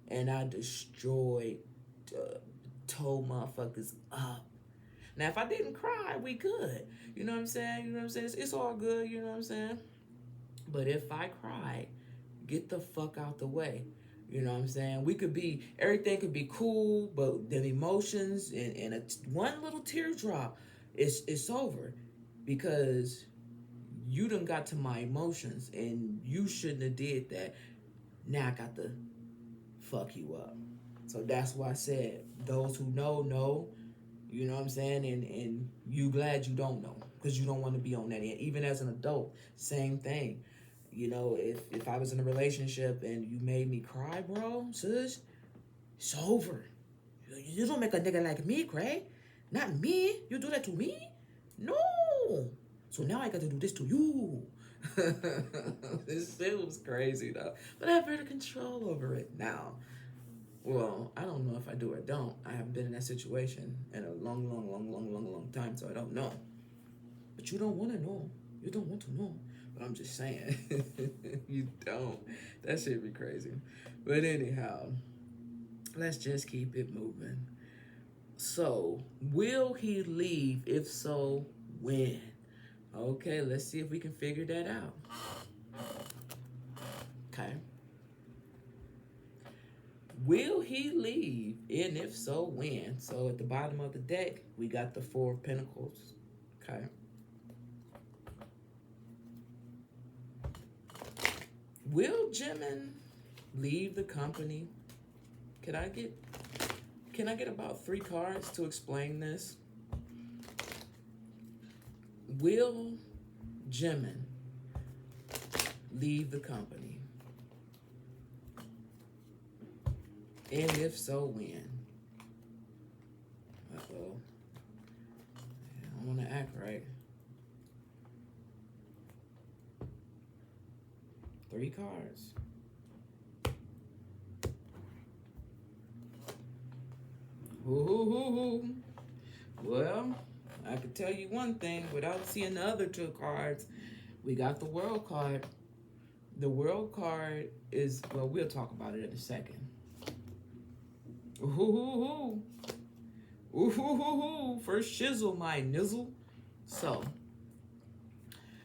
And I destroyed, told motherfuckers up. Now, if I didn't cry, we good. You know what I'm saying? You know what I'm saying? It's all good. You know what I'm saying? But if I cried, get the fuck out the way. You know what I'm saying? We could be, everything could be cool, but the emotions and one little teardrop, it's over. Because you done got to my emotions and you shouldn't have did that. Now I got to fuck you up. So that's why I said, those who know, you know what I'm saying? And you glad you don't know because you don't want to be on that end. Even as an adult, same thing. You know, if I was in a relationship and you made me cry, bro, sis, it's over. You don't make a nigga like me cry. Not me. You do that to me? No. So now I got to do this to you. This shit was crazy, though. But I have better control over it now. Well, I don't know if I do or don't. I haven't been in that situation in a long time, so I don't know. But you don't want to know. You don't want to know. But I'm just saying. You don't. That shit be crazy. But anyhow, let's just keep it moving. So, will he leave? If so, when? Okay, let's see if we can figure that out. Okay. Will he leave? And if so, when? So at the bottom of the deck, we got the Four of Pentacles. Okay. Will Jimin leave the company? Can I get about 3 cards to explain this? Will Jimin leave the company? And if so, when? Uh-oh. I don't want to act right. 3 cards. Ooh. Well, I could tell you one thing without seeing the other 2 cards. We got the World card. The World card is, well, we'll talk about it in a second. Ooh. First shizzle, my nizzle. So,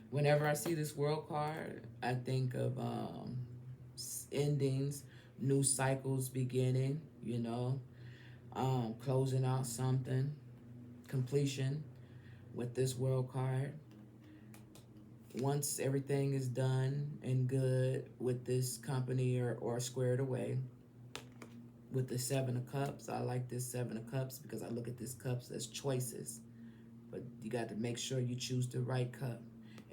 whenever I see this World card, I think of endings, new cycles beginning, you know, closing out something, completion with this World card. Once everything is done and good with this company or squared away, with the 7 of Cups, I like this 7 of Cups because I look at this cups as choices. But you got to make sure you choose the right cup.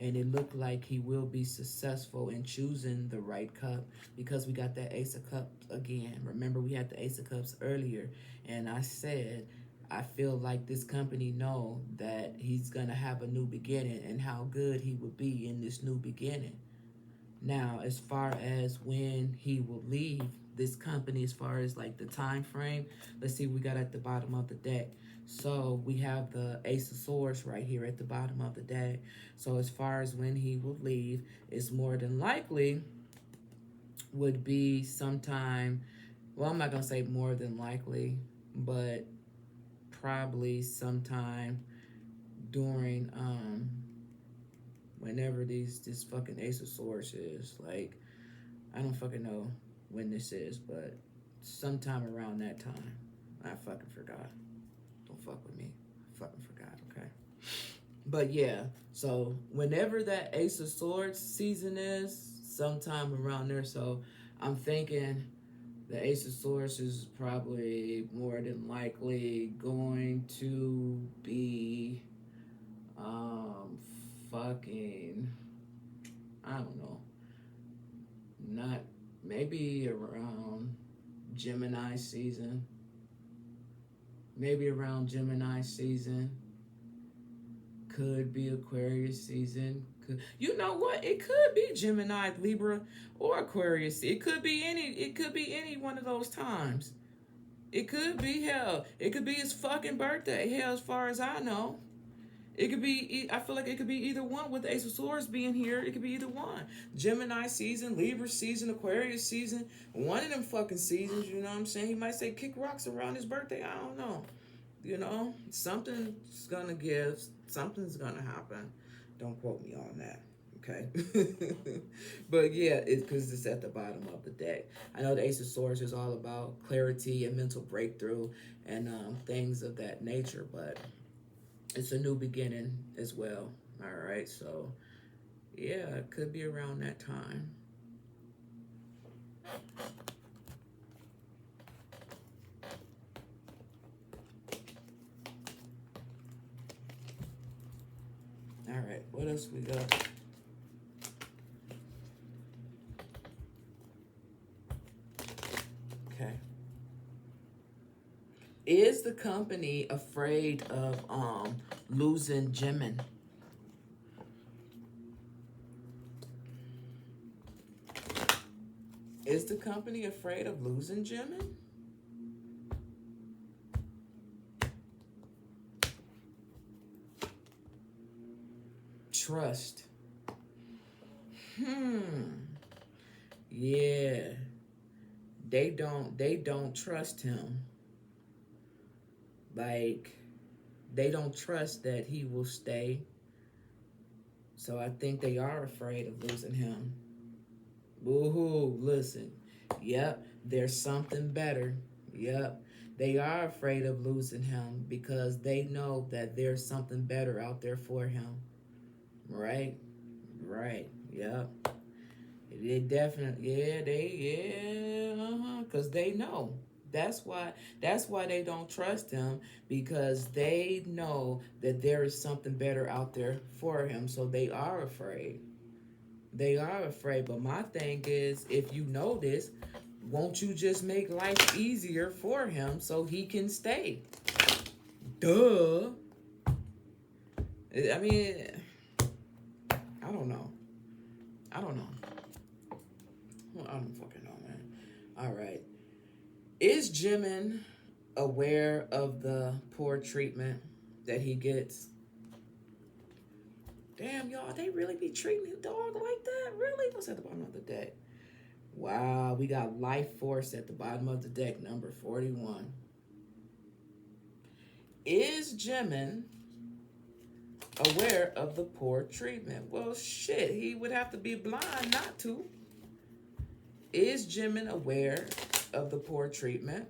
And it looked like he will be successful in choosing the right cup because we got that Ace of Cups again. Remember, we had the Ace of Cups earlier, and I said, I feel like this company know that he's going to have a new beginning and how good he would be in this new beginning. Now, as far as when he will leave this company, as far as like the time frame, let's see what we got at the bottom of the deck. So we have the Ace of Swords right here at the bottom of the deck. So as far as when he will leave, it's more than likely would be sometime, well, I'm not going to say more than likely, but probably sometime during whenever this fucking Ace of Swords is. Like, I don't fucking know when this is, but sometime around that time. I fucking forgot. Don't fuck with me. I fucking forgot, okay? But yeah, so whenever that Ace of Swords season is, sometime around there. So I'm thinking the Ace of Swords is probably more than likely going to be fucking, I don't know, not, maybe around Gemini season. Maybe around Gemini season. Could be Aquarius season. You know what? It could be Gemini, Libra, or Aquarius. It could be any. It could be any one of those times. It could be hell. It could be his fucking birthday. Hell, as far as I know. It could be, I feel like it could be either one with the Ace of Swords being here. It could be either one. Gemini season, Libra season, Aquarius season. One of them fucking seasons, you know what I'm saying? He might say kick rocks around his birthday. I don't know. You know, something's going to give. Something's going to happen. Don't quote me on that. Okay. But yeah, because it's at the bottom of the deck. I know the Ace of Swords is all about clarity and mental breakthrough and things of that nature, but it's a new beginning as well. All right, so yeah, it could be around that time. All right, what else we got? Okay. Is the company afraid of losing Jimin? Is the company afraid of losing Jimin? Trust. Yeah. They don't trust him. Like, they don't trust that he will stay. So I think they are afraid of losing him. Woohoo, listen. Yep, there's something better. Yep, they are afraid of losing him because they know that there's something better out there for him. Right? Right. Yep. They definitely, because they know. That's why they don't trust him, because they know that there is something better out there for him. So they are afraid. They are afraid. But my thing is, if you know this, won't you just make life easier for him so he can stay? Duh. I mean, I don't know. I don't fucking know, man. All right. Is Jimin aware of the poor treatment that he gets? Damn, y'all, they really be treating his dog like that? Really? What's at the bottom of the deck? Wow, we got Life Force at the bottom of the deck, number 41. Is Jimin aware of the poor treatment? Well, shit, he would have to be blind not to. Is Jimin aware of the poor treatment?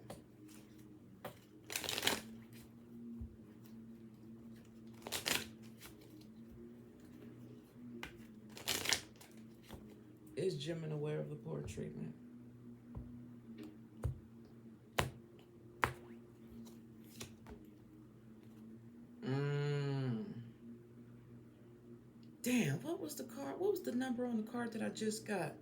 Is Jimin aware of the poor treatment? Damn, what was the card? What was the number on the card that I just got?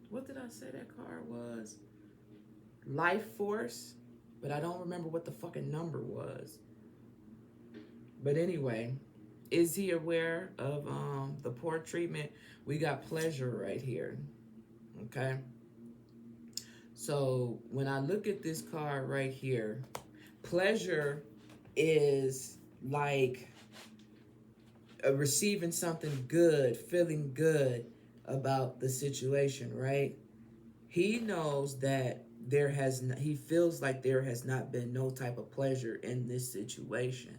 What did I say that card was? Life Force, but I don't remember what the fucking number was. But anyway, is he aware of the poor treatment? We got Pleasure right here. Okay. So when I look at this card right here, Pleasure is like receiving something good, feeling good about the situation, right? He knows that he feels like there has not been no type of pleasure in this situation.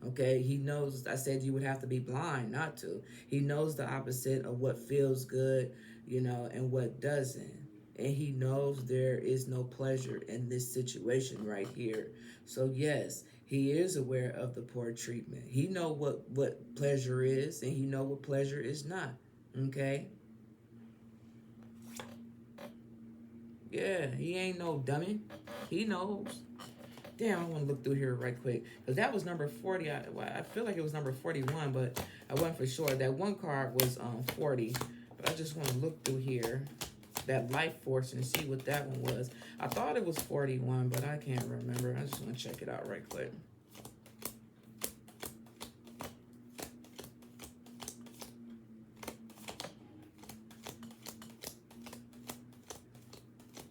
Okay, he knows, I said you would have to be blind not to. He knows the opposite of what feels good, and what doesn't. And he knows there is no pleasure in this situation right here. So yes, he is aware of the poor treatment. He know what pleasure is, and he know what pleasure is not. Okay? Yeah, he ain't no dummy. He knows. Damn, I want to look through here right quick. Because that was number 40. I feel like it was number 41, but I wasn't for sure. That one card was 40. But I just want to look through here. that life force and see what that one was. I thought it was 41, but I can't remember. I just want to check it out right quick.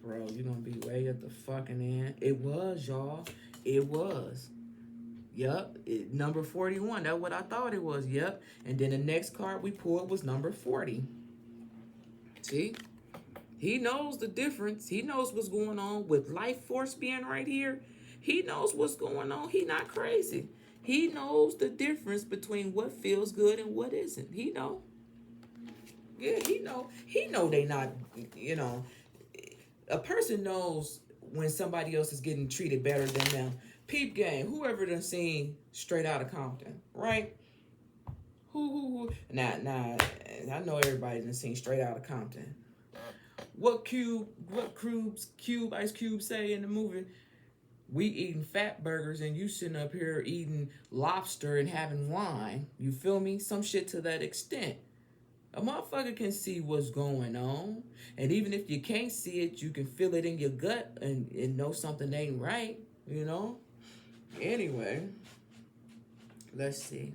Bro, you're going to be way at the fucking end. It was, y'all. It was. Yep. Number 41. That's what I thought it was. Yep. And then the next card we pulled was number 40. See? He knows the difference. He knows what's going on with life force being right here. He knows what's going on. He not crazy. He knows the difference between what feels good and what isn't. He know. Yeah, he know. He know they not, you know. A person knows when somebody else is getting treated better than them. Peep game. Whoever done seen Straight Outta Compton, right? Who? Nah. I know everybody done seen Straight Outta Compton. What Ice Cube say in the movie? We eating fat burgers and you sitting up here eating lobster and having wine. You feel me? Some shit to that extent. A motherfucker can see what's going on. And even if you can't see it, you can feel it in your gut and know something ain't right, you know? Anyway, let's see.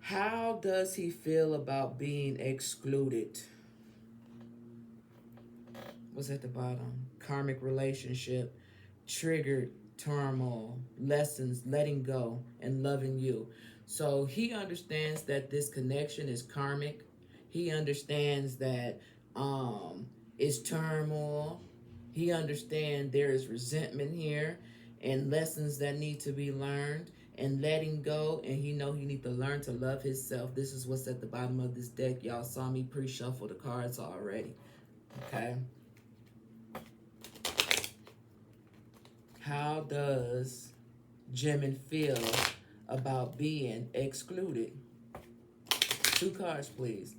How does he feel about being excluded? What's at the bottom? Karmic relationship, triggered turmoil, lessons, letting go, and loving you. So he understands that this connection is karmic. He understands that it's turmoil. He understands there is resentment here and lessons that need to be learned and letting go. And he know he need to learn to love himself. This is what's at the bottom of this deck. Y'all saw me pre-shuffle the cards already. Okay. How does Jimin feel about being excluded? 2 cards, please.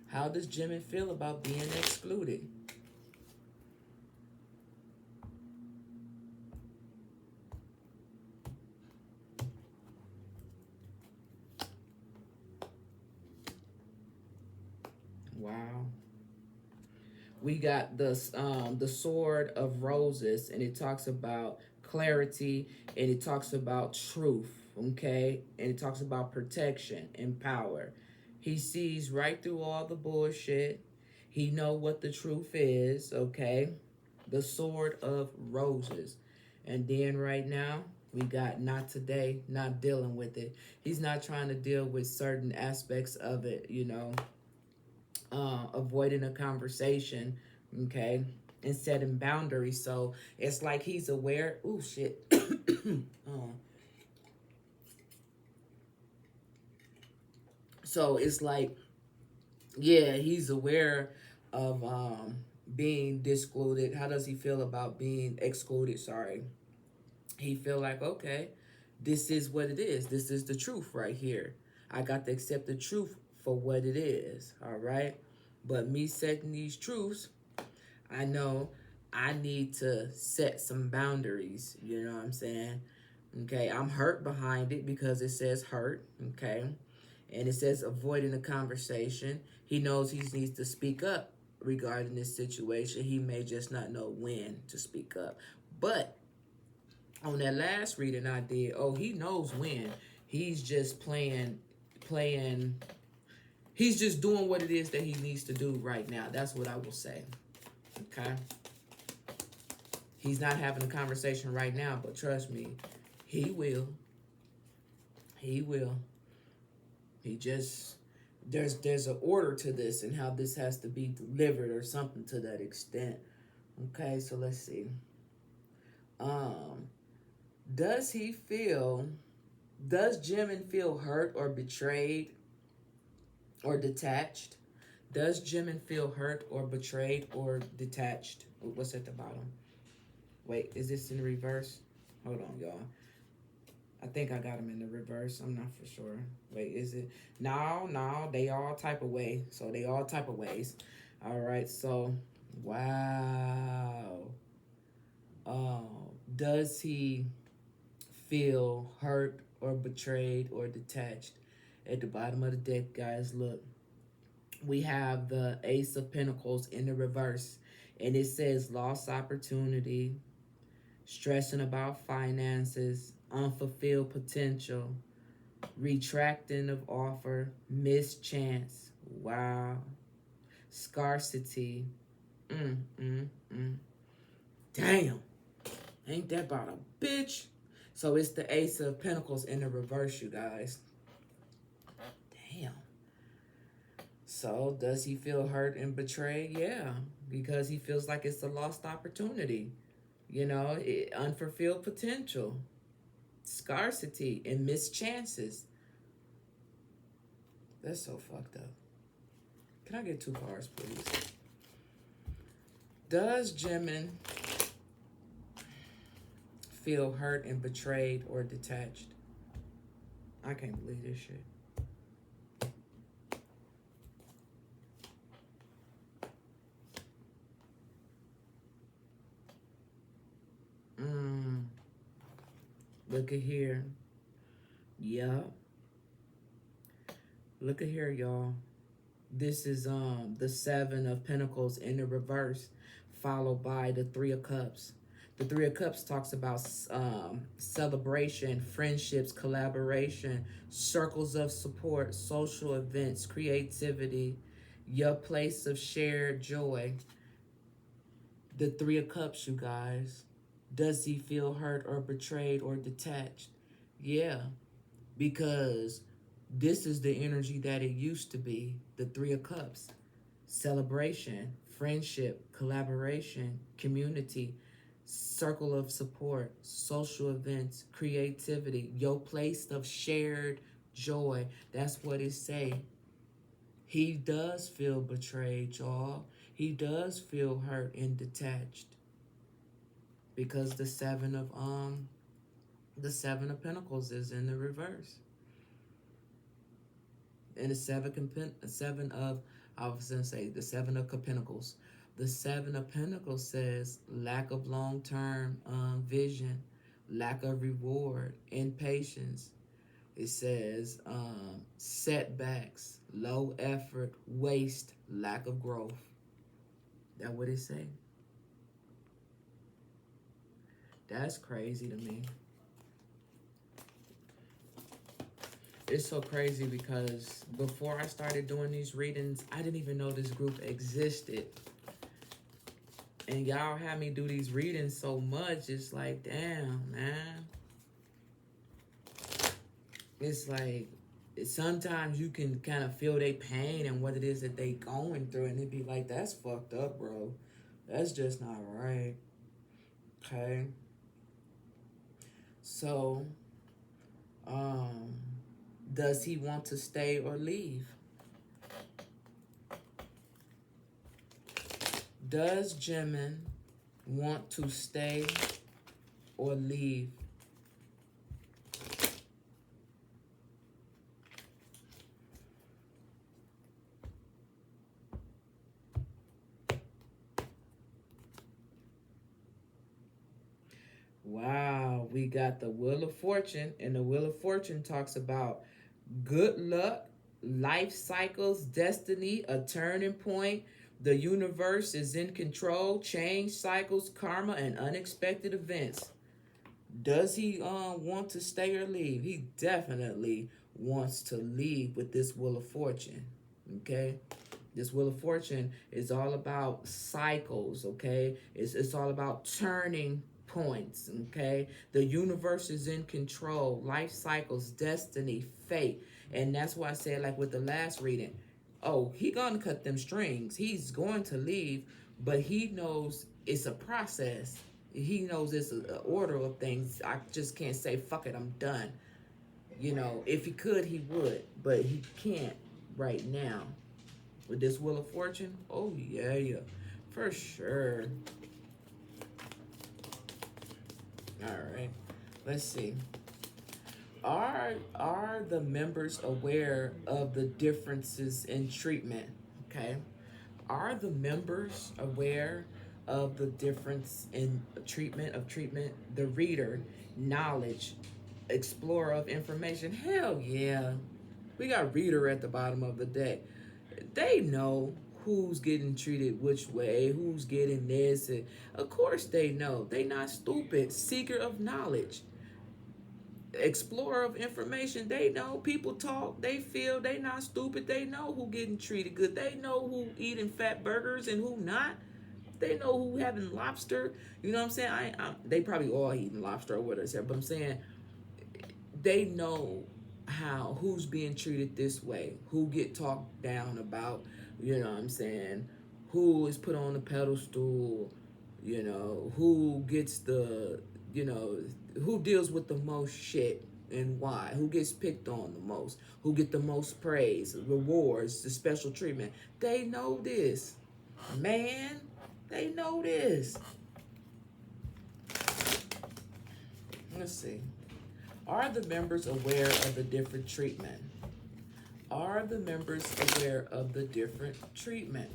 How does Jimin feel about being excluded? Wow. We got the Sword of Roses, and it talks about clarity, and it talks about truth, okay? And it talks about protection and power. He sees right through all the bullshit. He know what the truth is, okay? The Sword of Roses. And then right now, we got not today, not dealing with it. He's not trying to deal with certain aspects of it, you know. Avoiding a conversation, okay, and setting boundaries. So it's like he's aware. Ooh, shit. So it's like, yeah, he's aware of being excluded. How does he feel about being excluded? Sorry. He feel like, okay, this is what it is. This is the truth right here. I got to accept the truth for what it is, all right? But me setting these truths, I know I need to set some boundaries, you know what I'm saying? Okay, I'm hurt behind it because it says hurt, okay? And it says avoiding a conversation. He knows he needs to speak up regarding this situation. He may just not know when to speak up. But on that last reading I did, oh, he knows when. He's just playing, he's just doing what it is that he needs to do right now. That's what I will say, okay? He's not having a conversation right now, but trust me, he will. He will. He just, there's an order to this and how this has to be delivered or something to that extent. Okay, so let's see. Does Jimin feel hurt or betrayed or detached? Does Jimin feel hurt or betrayed or detached? What's at the bottom? Wait, is this in reverse? Hold on, y'all. I think I got them in the reverse. I'm not for sure. Wait, is it? No, they all type of way. So they all type of ways. All right, so, wow. Does he feel hurt or betrayed or detached? At the bottom of the deck, guys, look. We have the Ace of Pentacles in the reverse, and it says lost opportunity, stressing about finances, unfulfilled potential, retracting of offer, missed chance. Wow. Scarcity. Mm, mm, mm. Damn. Ain't that about a bitch? So it's the Ace of Pentacles in the reverse, you guys. Damn. So does he feel hurt and betrayed? Yeah, because he feels like it's a lost opportunity. Unfulfilled potential, scarcity, and missed chances. That's so fucked up. Can I get 2 cards, please? Does Jimin feel hurt and betrayed or detached? I can't believe this shit. Look at here. Yeah. Look at here, y'all. This is the 7 of Pentacles in the reverse, followed by the 3 of Cups. The 3 of Cups talks about celebration, friendships, collaboration, circles of support, social events, creativity, your place of shared joy. The 3 of Cups, you guys. Does he feel hurt or betrayed or detached? Yeah, because this is the energy that it used to be. The 3 of Cups. Celebration, friendship, collaboration, community, circle of support, social events, creativity, your place of shared joy. That's what it say. He does feel betrayed, y'all. He does feel hurt and detached. Because the 7 of Pentacles is in the reverse. And the 7 of I was gonna say the 7 of Pentacles. The 7 of Pentacles says lack of long-term vision, lack of reward, impatience. It says setbacks, low effort, waste, lack of growth. That what it say? That's crazy to me. It's so crazy because before I started doing these readings, I didn't even know this group existed. And y'all have me do these readings so much, it's like, damn, man. It's like, sometimes you can kind of feel their pain and what it is that they going through, and it'd be like, that's fucked up, bro. That's just not right. Okay? So, does he want to stay or leave? Does Jimin want to stay or leave? Wow, we got the Wheel of Fortune, and the Wheel of Fortune talks about good luck, life cycles, destiny, a turning point. The universe is in control, change cycles, karma, and unexpected events. Does he want to stay or leave? He definitely wants to leave with this Wheel of Fortune. Okay? This Wheel of Fortune is all about cycles, okay? It's all about turning points, okay? The universe is in control, life cycles, destiny, fate. And that's why I said, like with the last reading, oh, he gonna cut them strings. He's going to leave, but he knows it's a process. He knows it's an order of things. I just can't say, fuck it, I'm done. If he could, he would, but he can't right now. With this Wheel of Fortune, oh yeah, for sure. All right, let's see. Are the members aware of the differences in treatment? Okay, are the members aware of the difference in treatment? The reader, knowledge, explorer of information. Hell yeah, we got reader at the bottom of the deck. They know who's getting treated which way, who's getting this, and of course they know. They not stupid. Seeker of knowledge, explorer of information. They know. People talk. They feel. They not stupid. They know who getting treated good. They know who eating fat burgers and who not. They know who having lobster. You know what I'm saying? They probably all eating lobster or whatever. But I'm saying they know how who's being treated this way, who get talked down about. You know what I'm saying? Who is put on the pedestal? You know who gets the who deals with the most shit and why, who gets picked on the most, who get the most praise, rewards, the special treatment. They know this, man. They know this. Let's see. Are the members aware of the different treatment? Are the members aware of the different treatment?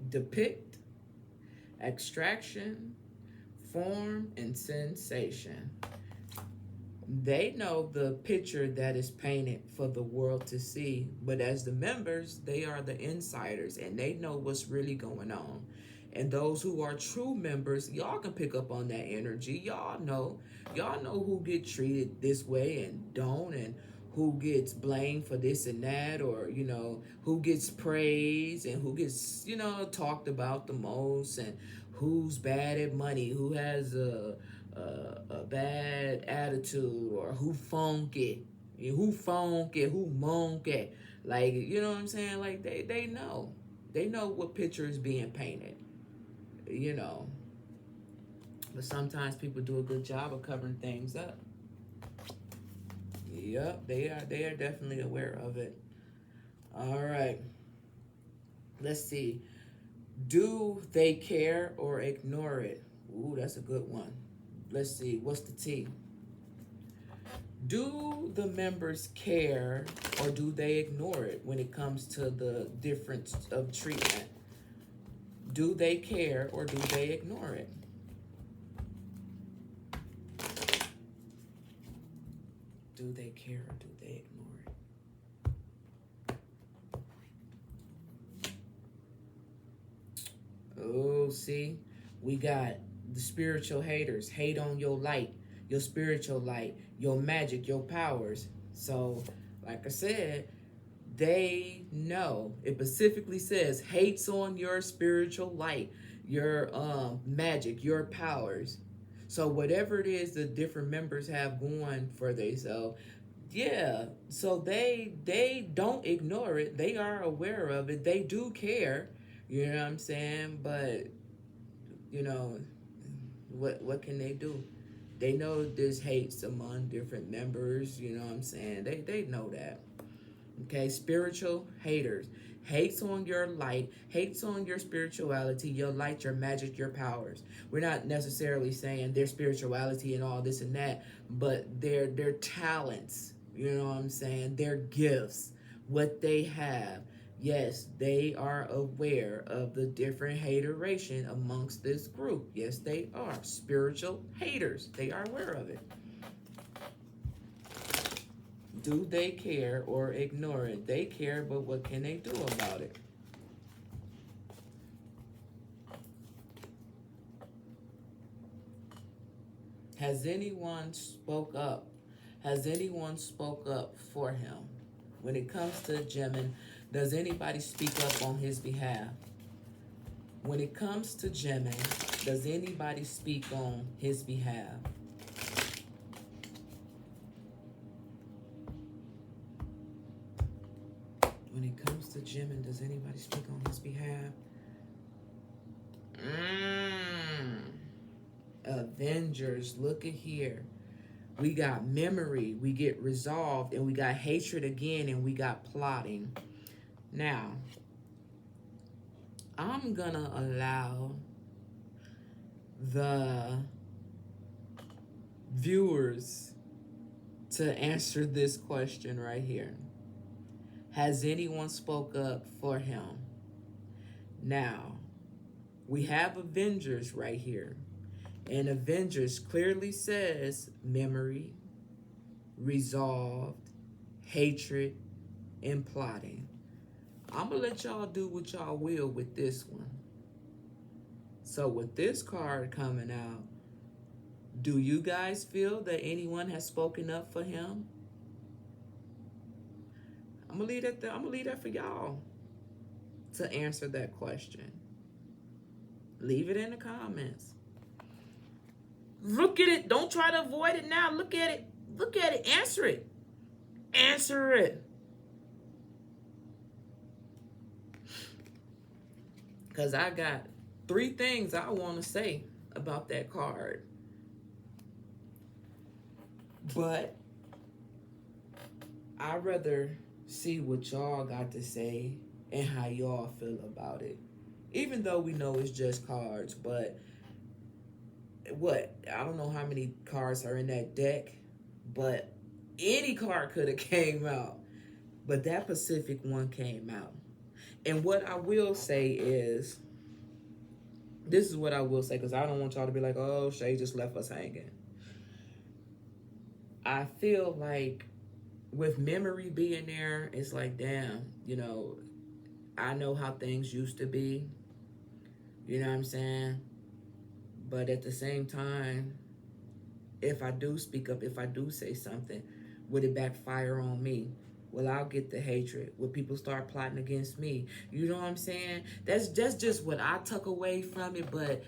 Depict, extraction, form, and sensation. They know the picture that is painted for the world to see, but as the members, they are the insiders and they know what's really going on. And those who are true members, y'all can pick up on that energy. Y'all know who get treated this way and don't, and who gets blamed for this and that, or who gets praised and who gets talked about the most, and who's bad at money, who has a bad attitude, or who funky, who monkey. Like, you know what I'm saying? Like, they know what picture is being painted, but sometimes people do a good job of covering things up. Yep, they are definitely aware of it. All right, let's see. Do they care or ignore it? Ooh, that's a good one. Let's see, what's the T? Do the members care or do they ignore it when it comes to the difference of treatment? Do they care or do they ignore it? Do they care or do they ignore it? Oh, see, we got the spiritual haters. Hate on your light, your spiritual light, your magic, your powers. So, like I said, they know. It specifically says hates on your spiritual light, your magic, your powers. So whatever it is the different members have going for themselves, yeah. So they don't ignore it. They are aware of it. They do care. You know what I'm saying? But you know, what can they do? They know there's hates among different members. You know what I'm saying? They know that. Okay, spiritual haters. Hates on your light, hates on your spirituality, your light, your magic, your powers. We're not necessarily saying their spirituality and all this and that, but their talents, you know what I'm saying? Their gifts, what they have. Yes, they are aware of the different hateration amongst this group. Yes, they are. Spiritual haters. They are aware of it. Do they care or ignore it? They care, but what can they do about it? Has anyone spoke up? Has anyone spoke up for him? When it comes to Jimin, does anybody speak up on his behalf? When it comes to Jimin, does anybody speak on his behalf? When it comes to Jimin, does anybody speak on his behalf? Avengers, look at here. We got memory, we get resolved, and we got hatred again, and we got plotting. Now, I'm gonna allow the viewers to answer this question right here. Has anyone spoke up for him? Now, We have Avengers right here. And Avengers clearly says memory, resolved, hatred, and plotting. I'm going to let y'all do what y'all will with this one. So with this card coming out, do you guys feel that anyone has spoken up for him? I'm gonna leave that for y'all to answer that question. Leave it in the comments. Look at it. Don't try to avoid it now. Look at it. Look at it. Answer it. Answer it. Because I got 3 things I want to say about that card. But I'd rather see what y'all got to say and how y'all feel about it. Even though we know it's just cards, but I don't know how many cards are in that deck, but any card could have came out. But that Pacific one came out. And what I will say is, this is what I will say, because I don't want y'all to be like, oh, Shay just left us hanging. I feel like with memory being there, it's like, damn, you know, I know how things used to be. You know what I'm saying? But at the same time, if I do speak up, if I do say something, would it backfire on me? Well, I'll get the hatred. Will people start plotting against me? You know what I'm saying? That's just what I took away from it, but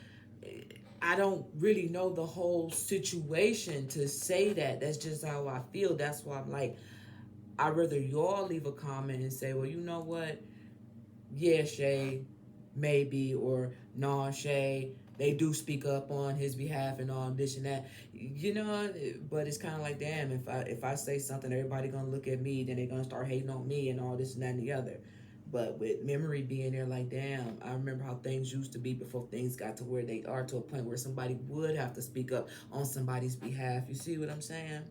I don't really know the whole situation to say that. That's just how I feel. That's why I'm like, I'd rather y'all leave a comment and say, well, you know what? Yeah, Shay, maybe, or nah, Shay, they do speak up on his behalf and all this and that, you know. But it's kind of like, damn, if I say something, everybody gonna look at me, then they're gonna start hating on me and all this and that and the other. But with memory being there, like, damn, I remember how things used to be before things got to where they are, to a point where somebody would have to speak up on somebody's behalf. You see what I'm saying?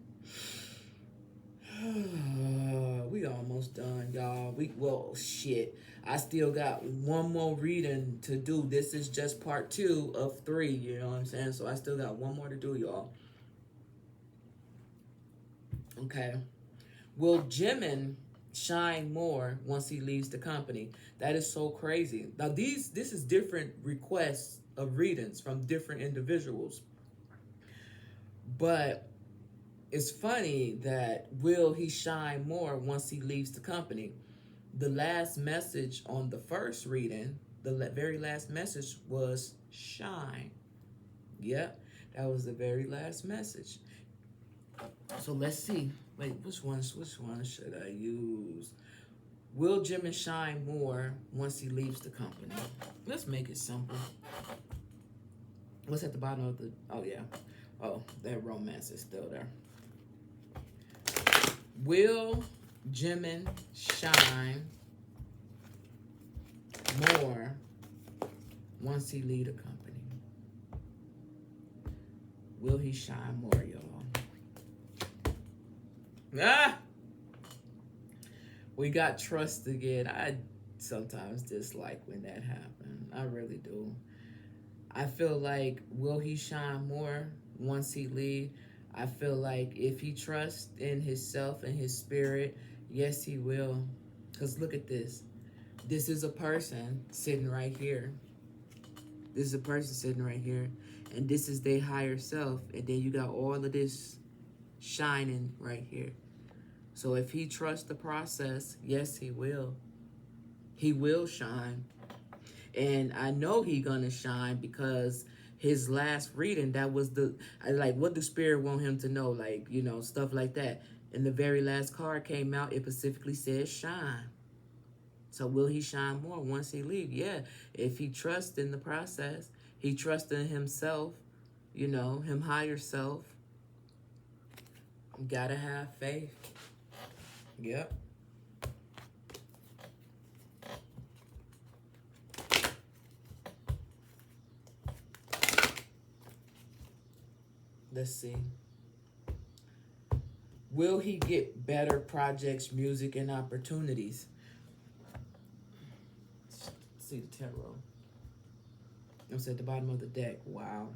We almost done, y'all. Well, shit. I still got one more reading to do. This is just part 2 of 3, you know what I'm saying? So I still got one more to do, y'all. Okay. Will Jimin shine more once he leaves the company? That is so crazy. Now, this is different requests of readings from different individuals. But it's funny that will he shine more once he leaves the company? The last message on the first reading, the very last message was shine. Yep, that was the very last message. So let's see. Wait, which one should I use? Will Jimin shine more once he leaves the company? Let's make it simple. What's at the bottom of the... Oh, yeah. Oh, that romance is still there. Will Jimin shine more once he leave the company? Will he shine more, y'all? Ah! We got trust again. I sometimes dislike when that happens. I really do. I feel like, will he shine more once he leave? I feel like if he trusts in himself and his spirit, yes, he will. Because look at this. This is a person sitting right here. This is a person sitting right here. And this is their higher self. And then you got all of this shining right here. So if he trusts the process, yes, he will. He will shine. And I know he gonna shine because his last reading, that was what the spirit want him to know, like, you know, stuff like that. And the very last card came out, it specifically says shine. So will he shine more once he leave? Yeah, if he trusts in the process, he trusts in himself, you know, him higher self. Gotta have faith. Yep. Let's see. Will he get better projects, music, and opportunities? Let's see the tarot. It's at the bottom of the deck. Wow.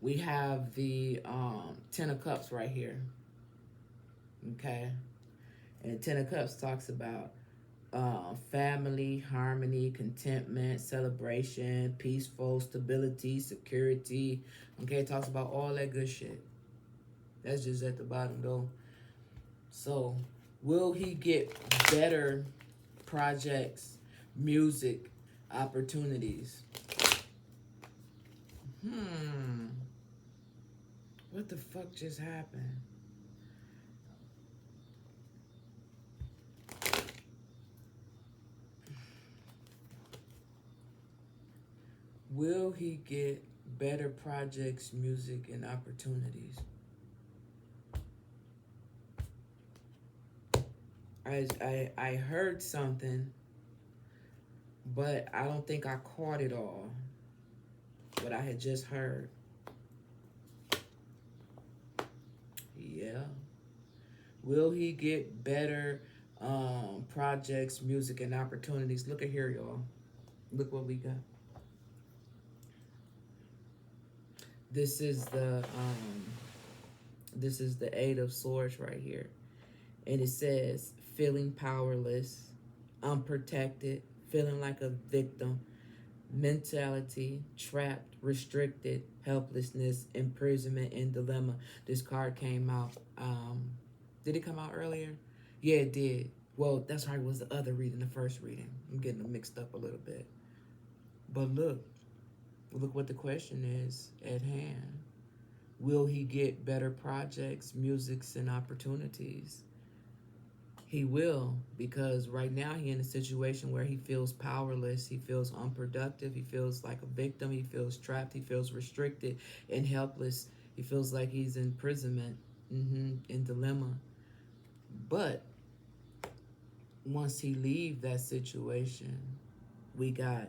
We have the Ten of Cups right here. Okay. And Ten of Cups talks about family, harmony, contentment, celebration, peaceful, stability, security. Okay, it talks about all that good shit. That's just at the bottom though. So, will he get better projects, music, opportunities? What the fuck just happened? Will he get better projects, music, and opportunities? I heard something, but I don't think I caught it all. What I had just heard. Yeah. Will he get better projects, music, and opportunities? Look at here, y'all. Look what we got. This is the Eight of Swords right here. And it says feeling powerless, unprotected, feeling like a victim, mentality, trapped, restricted, helplessness, imprisonment, and dilemma. This card came out. Did it come out earlier? Yeah, it did. Well, that's right. It was the other reading, the first reading. I'm getting them mixed up a little bit. But look what the question is at hand. Will he get better projects, musics, and opportunities? He will, because right now he's in a situation where he feels powerless, he feels unproductive, he feels like a victim, he feels trapped, he feels restricted and helpless. He feels like he's in imprisonment, in dilemma. But once he leaves that situation, we got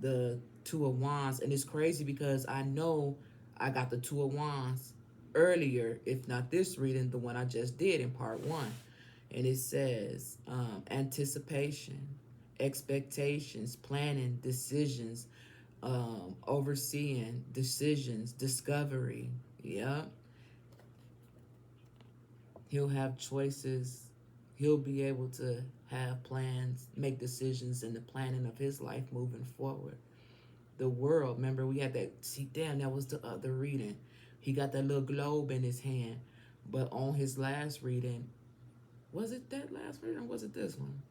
the Two of Wands. And it's crazy because I know I got the Two of Wands earlier, if not this reading, the one I just did in part 1. And it says anticipation, expectations, planning, decisions, overseeing, decisions, discovery. Yeah. He'll have choices. He'll be able to have plans, make decisions in the planning of his life moving forward. The world, remember we had that, see, damn, that was the other reading. He got that little globe in his hand. But on his last reading, was it that last reading or was it this one?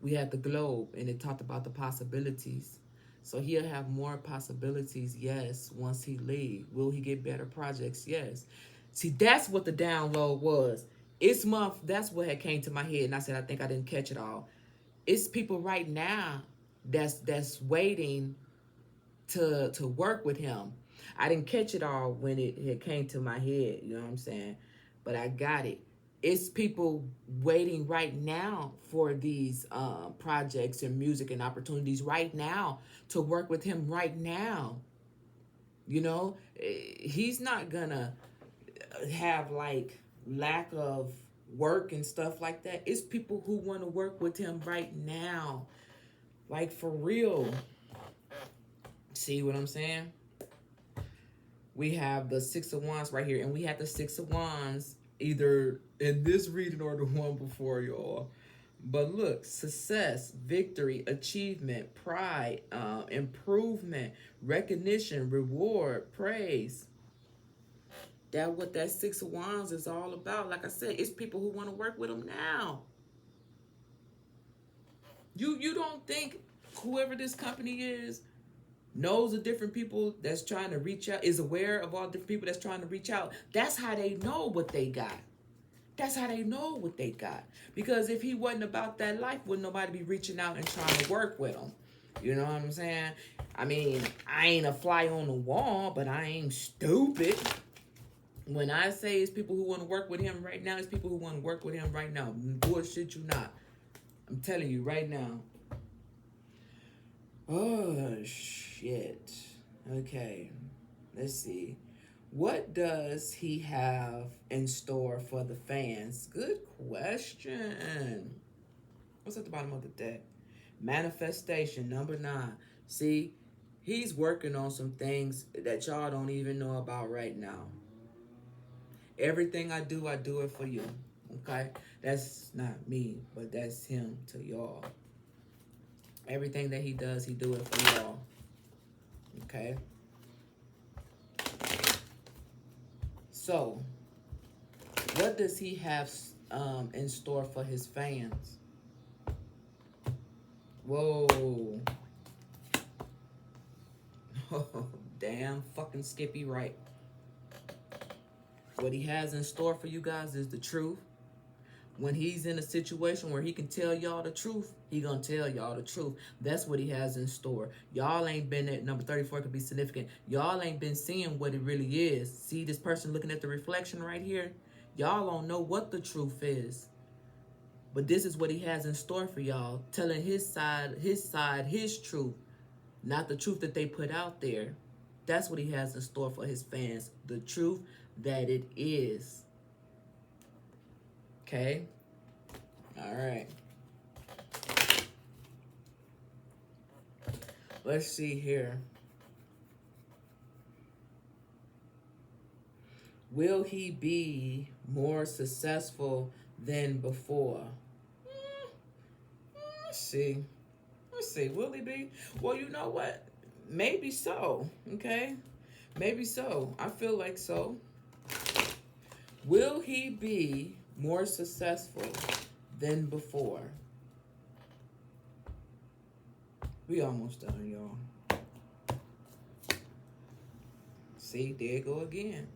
We had the globe and it talked about the possibilities. So he'll have more possibilities, yes, once he leaves. Will he get better projects? Yes. See, that's what the download was. It's month, that's what had came to my head, and I said, I think I didn't catch it all. It's people right now that's waiting to work with him. I didn't catch it all when it came to my head, you know what I'm saying? But I got it. It's people waiting right now for these projects and music and opportunities right now to work with him right now. You know, he's not gonna have like lack of work and stuff like that. It's people who want to work with him right now, like for real. See what I'm saying? We have the Six of Wands right here, and we have the Six of Wands either in this reading or the one before, y'all. But look, success, victory, achievement, pride, improvement, recognition, reward, praise. That's what that Six of Wands is all about. Like I said, it's people who want to work with him now. You don't think whoever this company is knows the different people that's trying to reach out, is aware of all different people that's trying to reach out? That's how they know what they got. That's how they know what they got. Because if he wasn't about that life, wouldn't nobody be reaching out and trying to work with him? You know what I'm saying? I mean, I ain't a fly on the wall, but I ain't stupid. When I say it's people who want to work with him right now, it's people who want to work with him right now. Bullshit you not. I'm telling you right now. Oh, shit. Okay. Let's see. What does he have in store for the fans? Good question. What's at the bottom of the deck? Manifestation, number 9. See, he's working on some things that y'all don't even know about right now. Everything I do it for you. Okay? That's not me, but that's him to y'all. Everything that he does, he do it for y'all. Okay? So, what does he have in store for his fans? Whoa. Oh, damn fucking Skippy right. What he has in store for you guys is the truth. When he's in a situation where he can tell y'all the truth, he gonna tell y'all the truth. That's what he has in store. Y'all ain't been at number 34 could be significant. Y'all ain't been seeing what it really is. See this person looking at the reflection right here? Y'all don't know what the truth is. But this is what he has in store for y'all. Telling his side, his truth. Not the truth that they put out there. That's what he has in store for his fans. The truth that it is. Okay? All right. Let's see here. Will he be more successful than before? Let's see. Will he be? Well, you know what? Maybe so. Okay? Maybe so. I feel like so. Will he be more successful than before? We almost done, y'all. See, there you go again.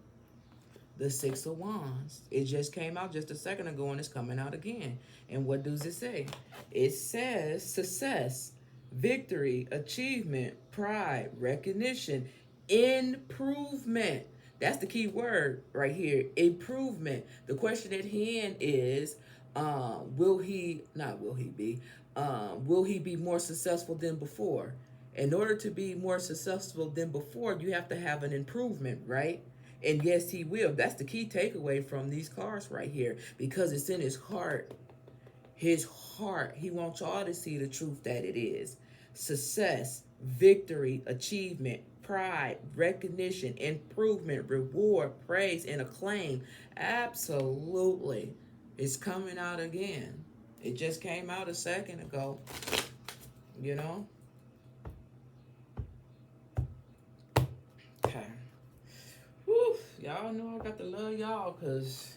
The 6 of Wands. It just came out just a second ago and it's coming out again. And what does it say? It says success, victory, achievement, pride, recognition, improvement. That's the key word right here, improvement. The question at hand is, will he be more successful than before? In order to be more successful than before, you have to have an improvement, right? And yes, he will. That's the key takeaway from these cards right here, because it's in his heart. His heart. He wants y'all to see the truth that it is. Success, victory, achievement, pride, recognition, improvement, reward, praise, and acclaim. Absolutely. It's coming out again. It just came out a second ago. You know? Okay. Whew. Y'all know I got to love y'all because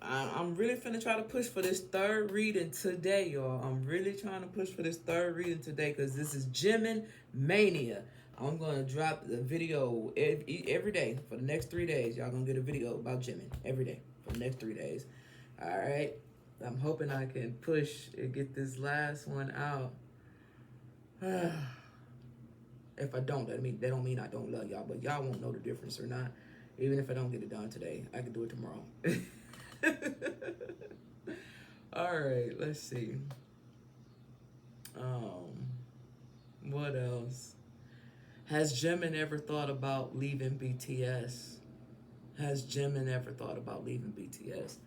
I'm really finna try to push for this third reading today, y'all. I'm really trying to push for this third reading today because this is Jimin Mania. I'm going to drop the video every day for the next 3 days. Y'all going to get a video about Jimin every day for the next 3 days. All right. I'm hoping I can push and get this last one out. If I don't, that don't mean I don't love y'all, but y'all won't know the difference or not. Even if I don't get it done today, I can do it tomorrow. All right, let's see. What else? Has Jimin ever thought about leaving BTS? Has Jimin ever thought about leaving BTS?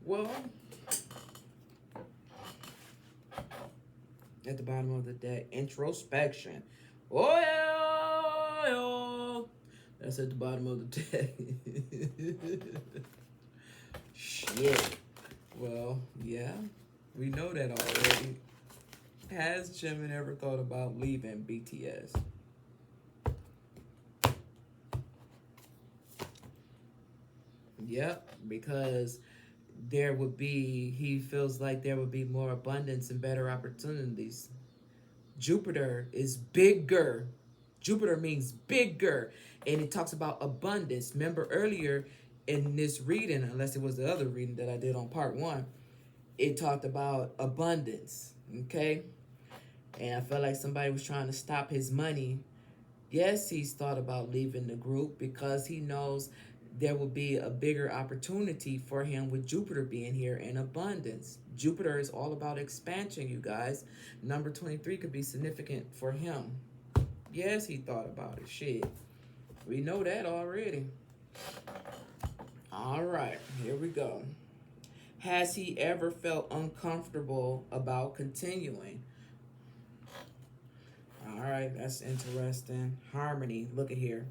Well, at the bottom of the deck, introspection. Oh yeah, that's at the bottom of the deck. Shit. Well, yeah, we know that already. Has Jimin ever thought about leaving BTS? Yep, because he feels like there would be more abundance and better opportunities. Jupiter is bigger. Jupiter means bigger. And it talks about abundance. Remember earlier in this reading, unless it was the other reading that I did on part 1, it talked about abundance. Okay? And I felt like somebody was trying to stop his money. Yes, he's thought about leaving the group because he knows there will be a bigger opportunity for him with Jupiter being here in abundance. Jupiter is all about expansion, you guys. Number 23 could be significant for him. Yes, he thought about it. Shit. We know that already. All right, here we go. Has he ever felt uncomfortable about continuing? All right, that's interesting. Harmony, look at here.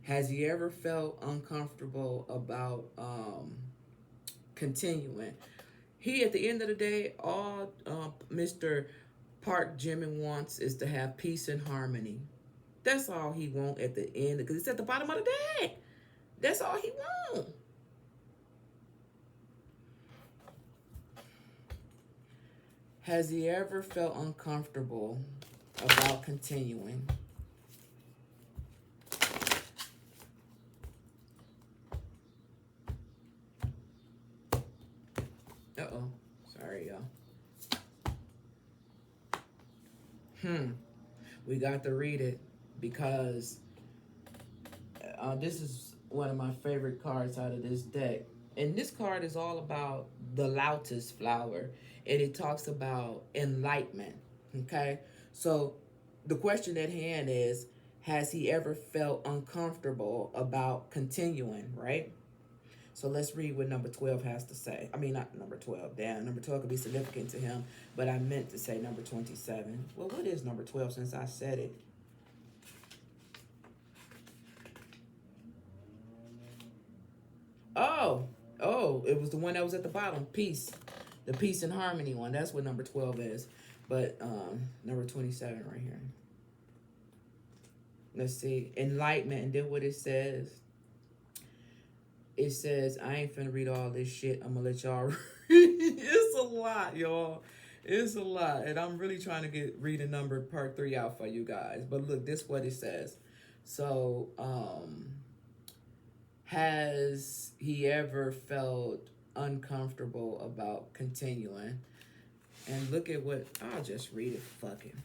Has he ever felt uncomfortable about continuing? He, at the end of the day, all Mr. Park Jimin wants is to have peace and harmony. That's all he wants at the end, because it's at the bottom of the deck. That's all he wants. Has he ever felt uncomfortable about continuing? Uh-oh. Sorry, y'all. We got to read it because this is one of my favorite cards out of this deck. And this card is all about the lotus flower. And it talks about enlightenment. Okay? So the question at hand is, has he ever felt uncomfortable about continuing, right? So let's read what number 12 has to say. I mean, not number 12. Damn, number 12 could be significant to him, but I meant to say number 27. Well, what is number 12 since I said it? Oh, it was the one that was at the bottom. Peace. The peace and harmony one. That's what number 12 is. But number 27 right here. Let's see. Enlightenment. And then what it says. It says, I ain't finna read all this shit. I'm gonna let y'all read. It's a lot, y'all. It's a lot. And I'm really trying to get reading number part 3 out for you guys. But look, this is what it says. So, has he ever felt uncomfortable about continuing? And look at what, I'll just read it, fuck it.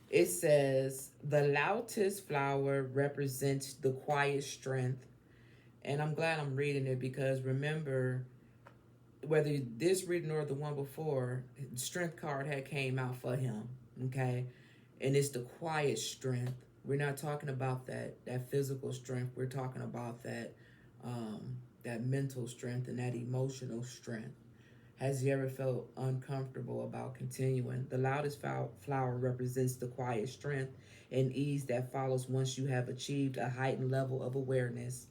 It says, the lotus flower represents the quiet strength. And I'm glad I'm reading it because remember, whether this reading or the one before, the strength card had came out for him, okay? And it's the quiet strength. We're not talking about that physical strength. We're talking about that mental strength and that emotional strength. Has he ever felt uncomfortable about continuing? The loudest flower represents the quiet strength and ease that follows once you have achieved a heightened level of awareness.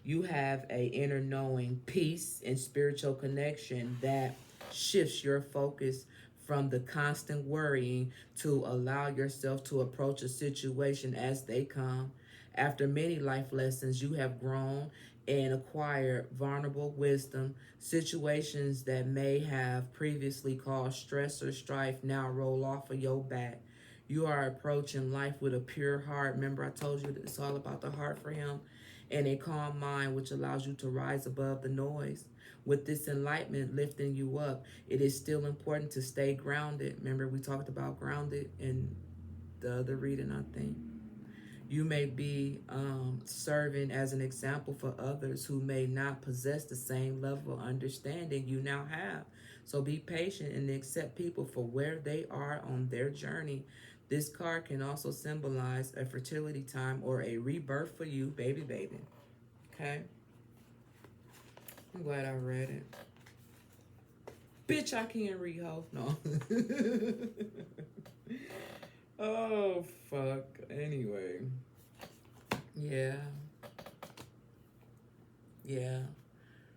You have an inner knowing, peace, and spiritual connection that shifts your focus from the constant worrying to allow yourself to approach a situation as they come. After many life lessons, you have grown and acquired vulnerable wisdom. Situations that may have previously caused stress or strife now roll off of your back. You are approaching life with a pure heart. Remember, I told you that it's all about the heart for him. And a calm mind, which allows you to rise above the noise. With this enlightenment lifting you up, it is still important to stay grounded. Remember, we talked about grounded in the other reading, I think. You may be serving as an example for others who may not possess the same level of understanding you now have. So be patient and accept people for where they are on their journey. This card can also symbolize a fertility time or a rebirth for you, baby. Okay? I'm glad I read it. Bitch, I can't read, ho. No. Oh, fuck. Anyway. Yeah.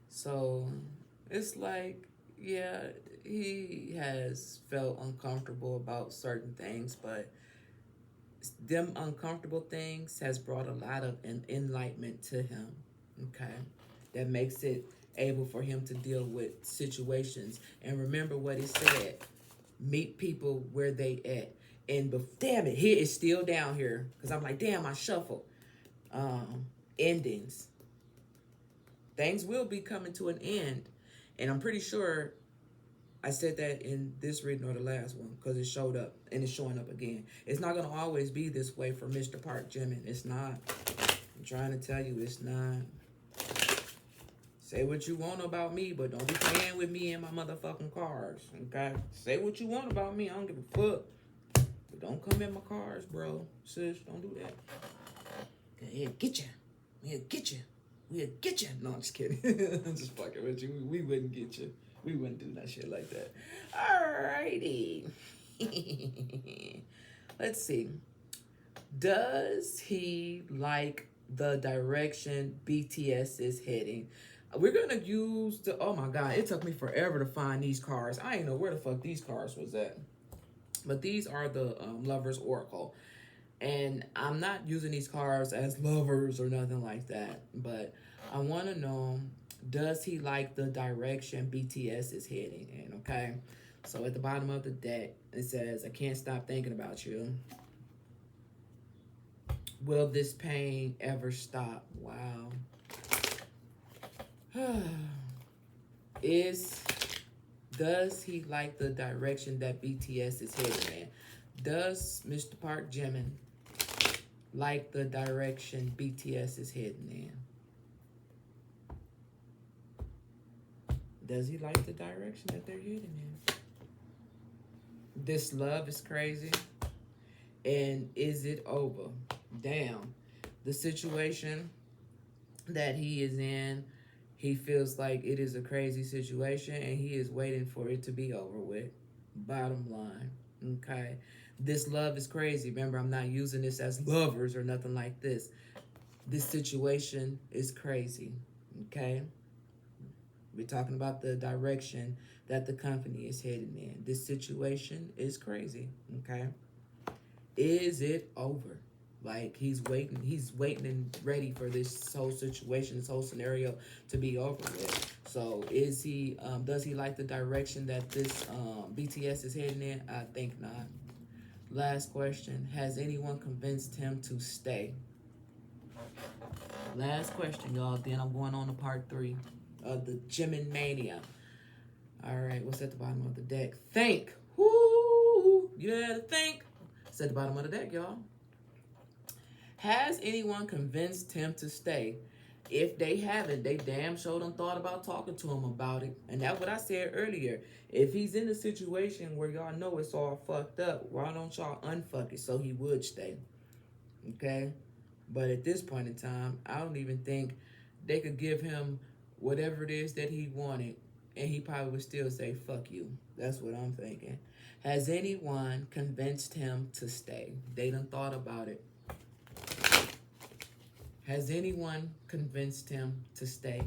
So, it's like, yeah, he has felt uncomfortable about certain things, but them uncomfortable things has brought a lot of enlightenment to him, okay? That makes it able for him to deal with situations. And remember what he said, meet people where they at. And damn it, here it's still down here, because I'm like, damn, I shuffled. Endings. Things will be coming to an end. And I'm pretty sure I said that in this reading or the last one because it showed up and it's showing up again. It's not going to always be this way for Mr. Park Jimin. It's not. I'm trying to tell you it's not. Say what you want about me, but don't be playing with me and my motherfucking cars, okay? Say what you want about me. I don't give a fuck. But don't come in my cars, bro. Sis, don't do that. Here, get you. Here, get you. We'll get you. No, I'm just kidding. I'm just fucking with you. We wouldn't get you. We wouldn't do that shit like that. Alrighty. Let's see. Does he like the direction BTS is heading? We're gonna use the. Oh my god! It took me forever to find these cards. I didn't know where the fuck these cards was at. But these are the Lovers Oracle. And I'm not using these cards as lovers or nothing like that. But I want to know, does he like the direction BTS is heading in? Okay. So at the bottom of the deck, it says, I can't stop thinking about you. Will this pain ever stop? Wow. Does he like the direction that BTS is heading in? Does Mr. Park Jimin like the direction BTS is heading in? Does he like the direction that they're heading in? This love is crazy. And is it over? Damn. The situation that he is in, he feels like it is a crazy situation and he is waiting for it to be over with. Bottom line. Okay. This love is crazy. Remember, I'm not using this as lovers or nothing like this. This situation is crazy. Okay. We're talking about the direction that the company is heading in. This situation is crazy. Okay. Is it over? Like he's waiting and ready for this whole situation, this whole scenario to be over with. So is he, does he like the direction that this BTS is heading in? I think not. Last question, has anyone convinced him to stay? Last question, y'all, then I'm going on to part 3 of the Jimin Mania. All right, what's at the bottom of the deck? Think. Woo! Yeah, think. It's at the bottom of the deck, y'all. Has anyone convinced him to stay? If they haven't, they damn sure done thought about talking to him about it. And that's what I said earlier. If he's in a situation where y'all know it's all fucked up, why don't y'all unfuck it so he would stay? Okay? But at this point in time, I don't even think they could give him whatever it is that he wanted, and he probably would still say, fuck you. That's what I'm thinking. Has anyone convinced him to stay? They done thought about it. Has anyone convinced him to stay?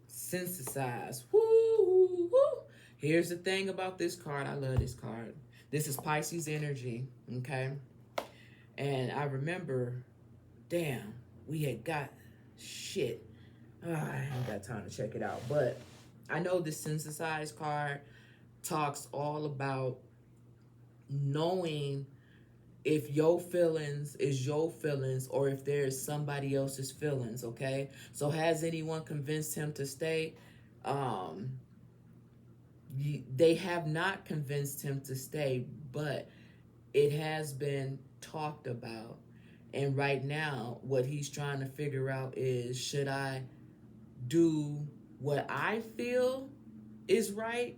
Synthesize. Woo, woo. Here's the thing about this card. I love this card. This is Pisces energy, okay? And I remember, damn, we had got shit. I ain't got time to check it out. But I know this synthesized card talks all about knowing if your feelings is your feelings or if there's somebody else's feelings, okay? So has anyone convinced him to stay? They have not convinced him to stay, but it has been talked about. And right now, what he's trying to figure out is, should I do what I feel is right,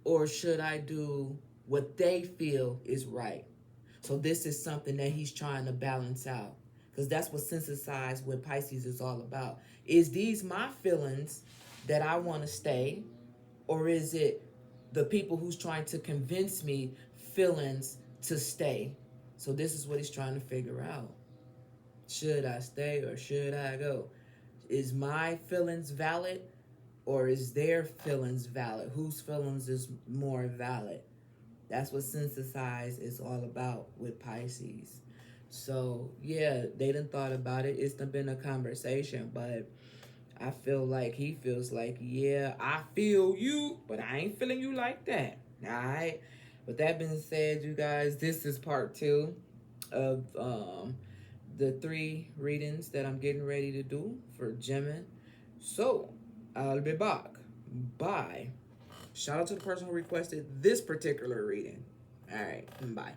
or should I do what they feel is right? So this is something that he's trying to balance out, because that's what synthesized with Pisces is all about. Is these my feelings that I want to stay, or is it the people who's trying to convince me feelings to stay? So this is what he's trying to figure out. Should I stay or should I go? Is my feelings valid, or is their feelings valid? Whose feelings is more valid? That's what synthesize is all about with Pisces. So, yeah, they done thought about it. It's done been a conversation, but I feel like he feels like, yeah, I feel you, but I ain't feeling you like that. All right? With that being said, you guys, this is part 2 of the 3 readings that I'm getting ready to do for Jimin. So, I'll be back. Bye. Shout out to the person who requested this particular reading. All right, bye.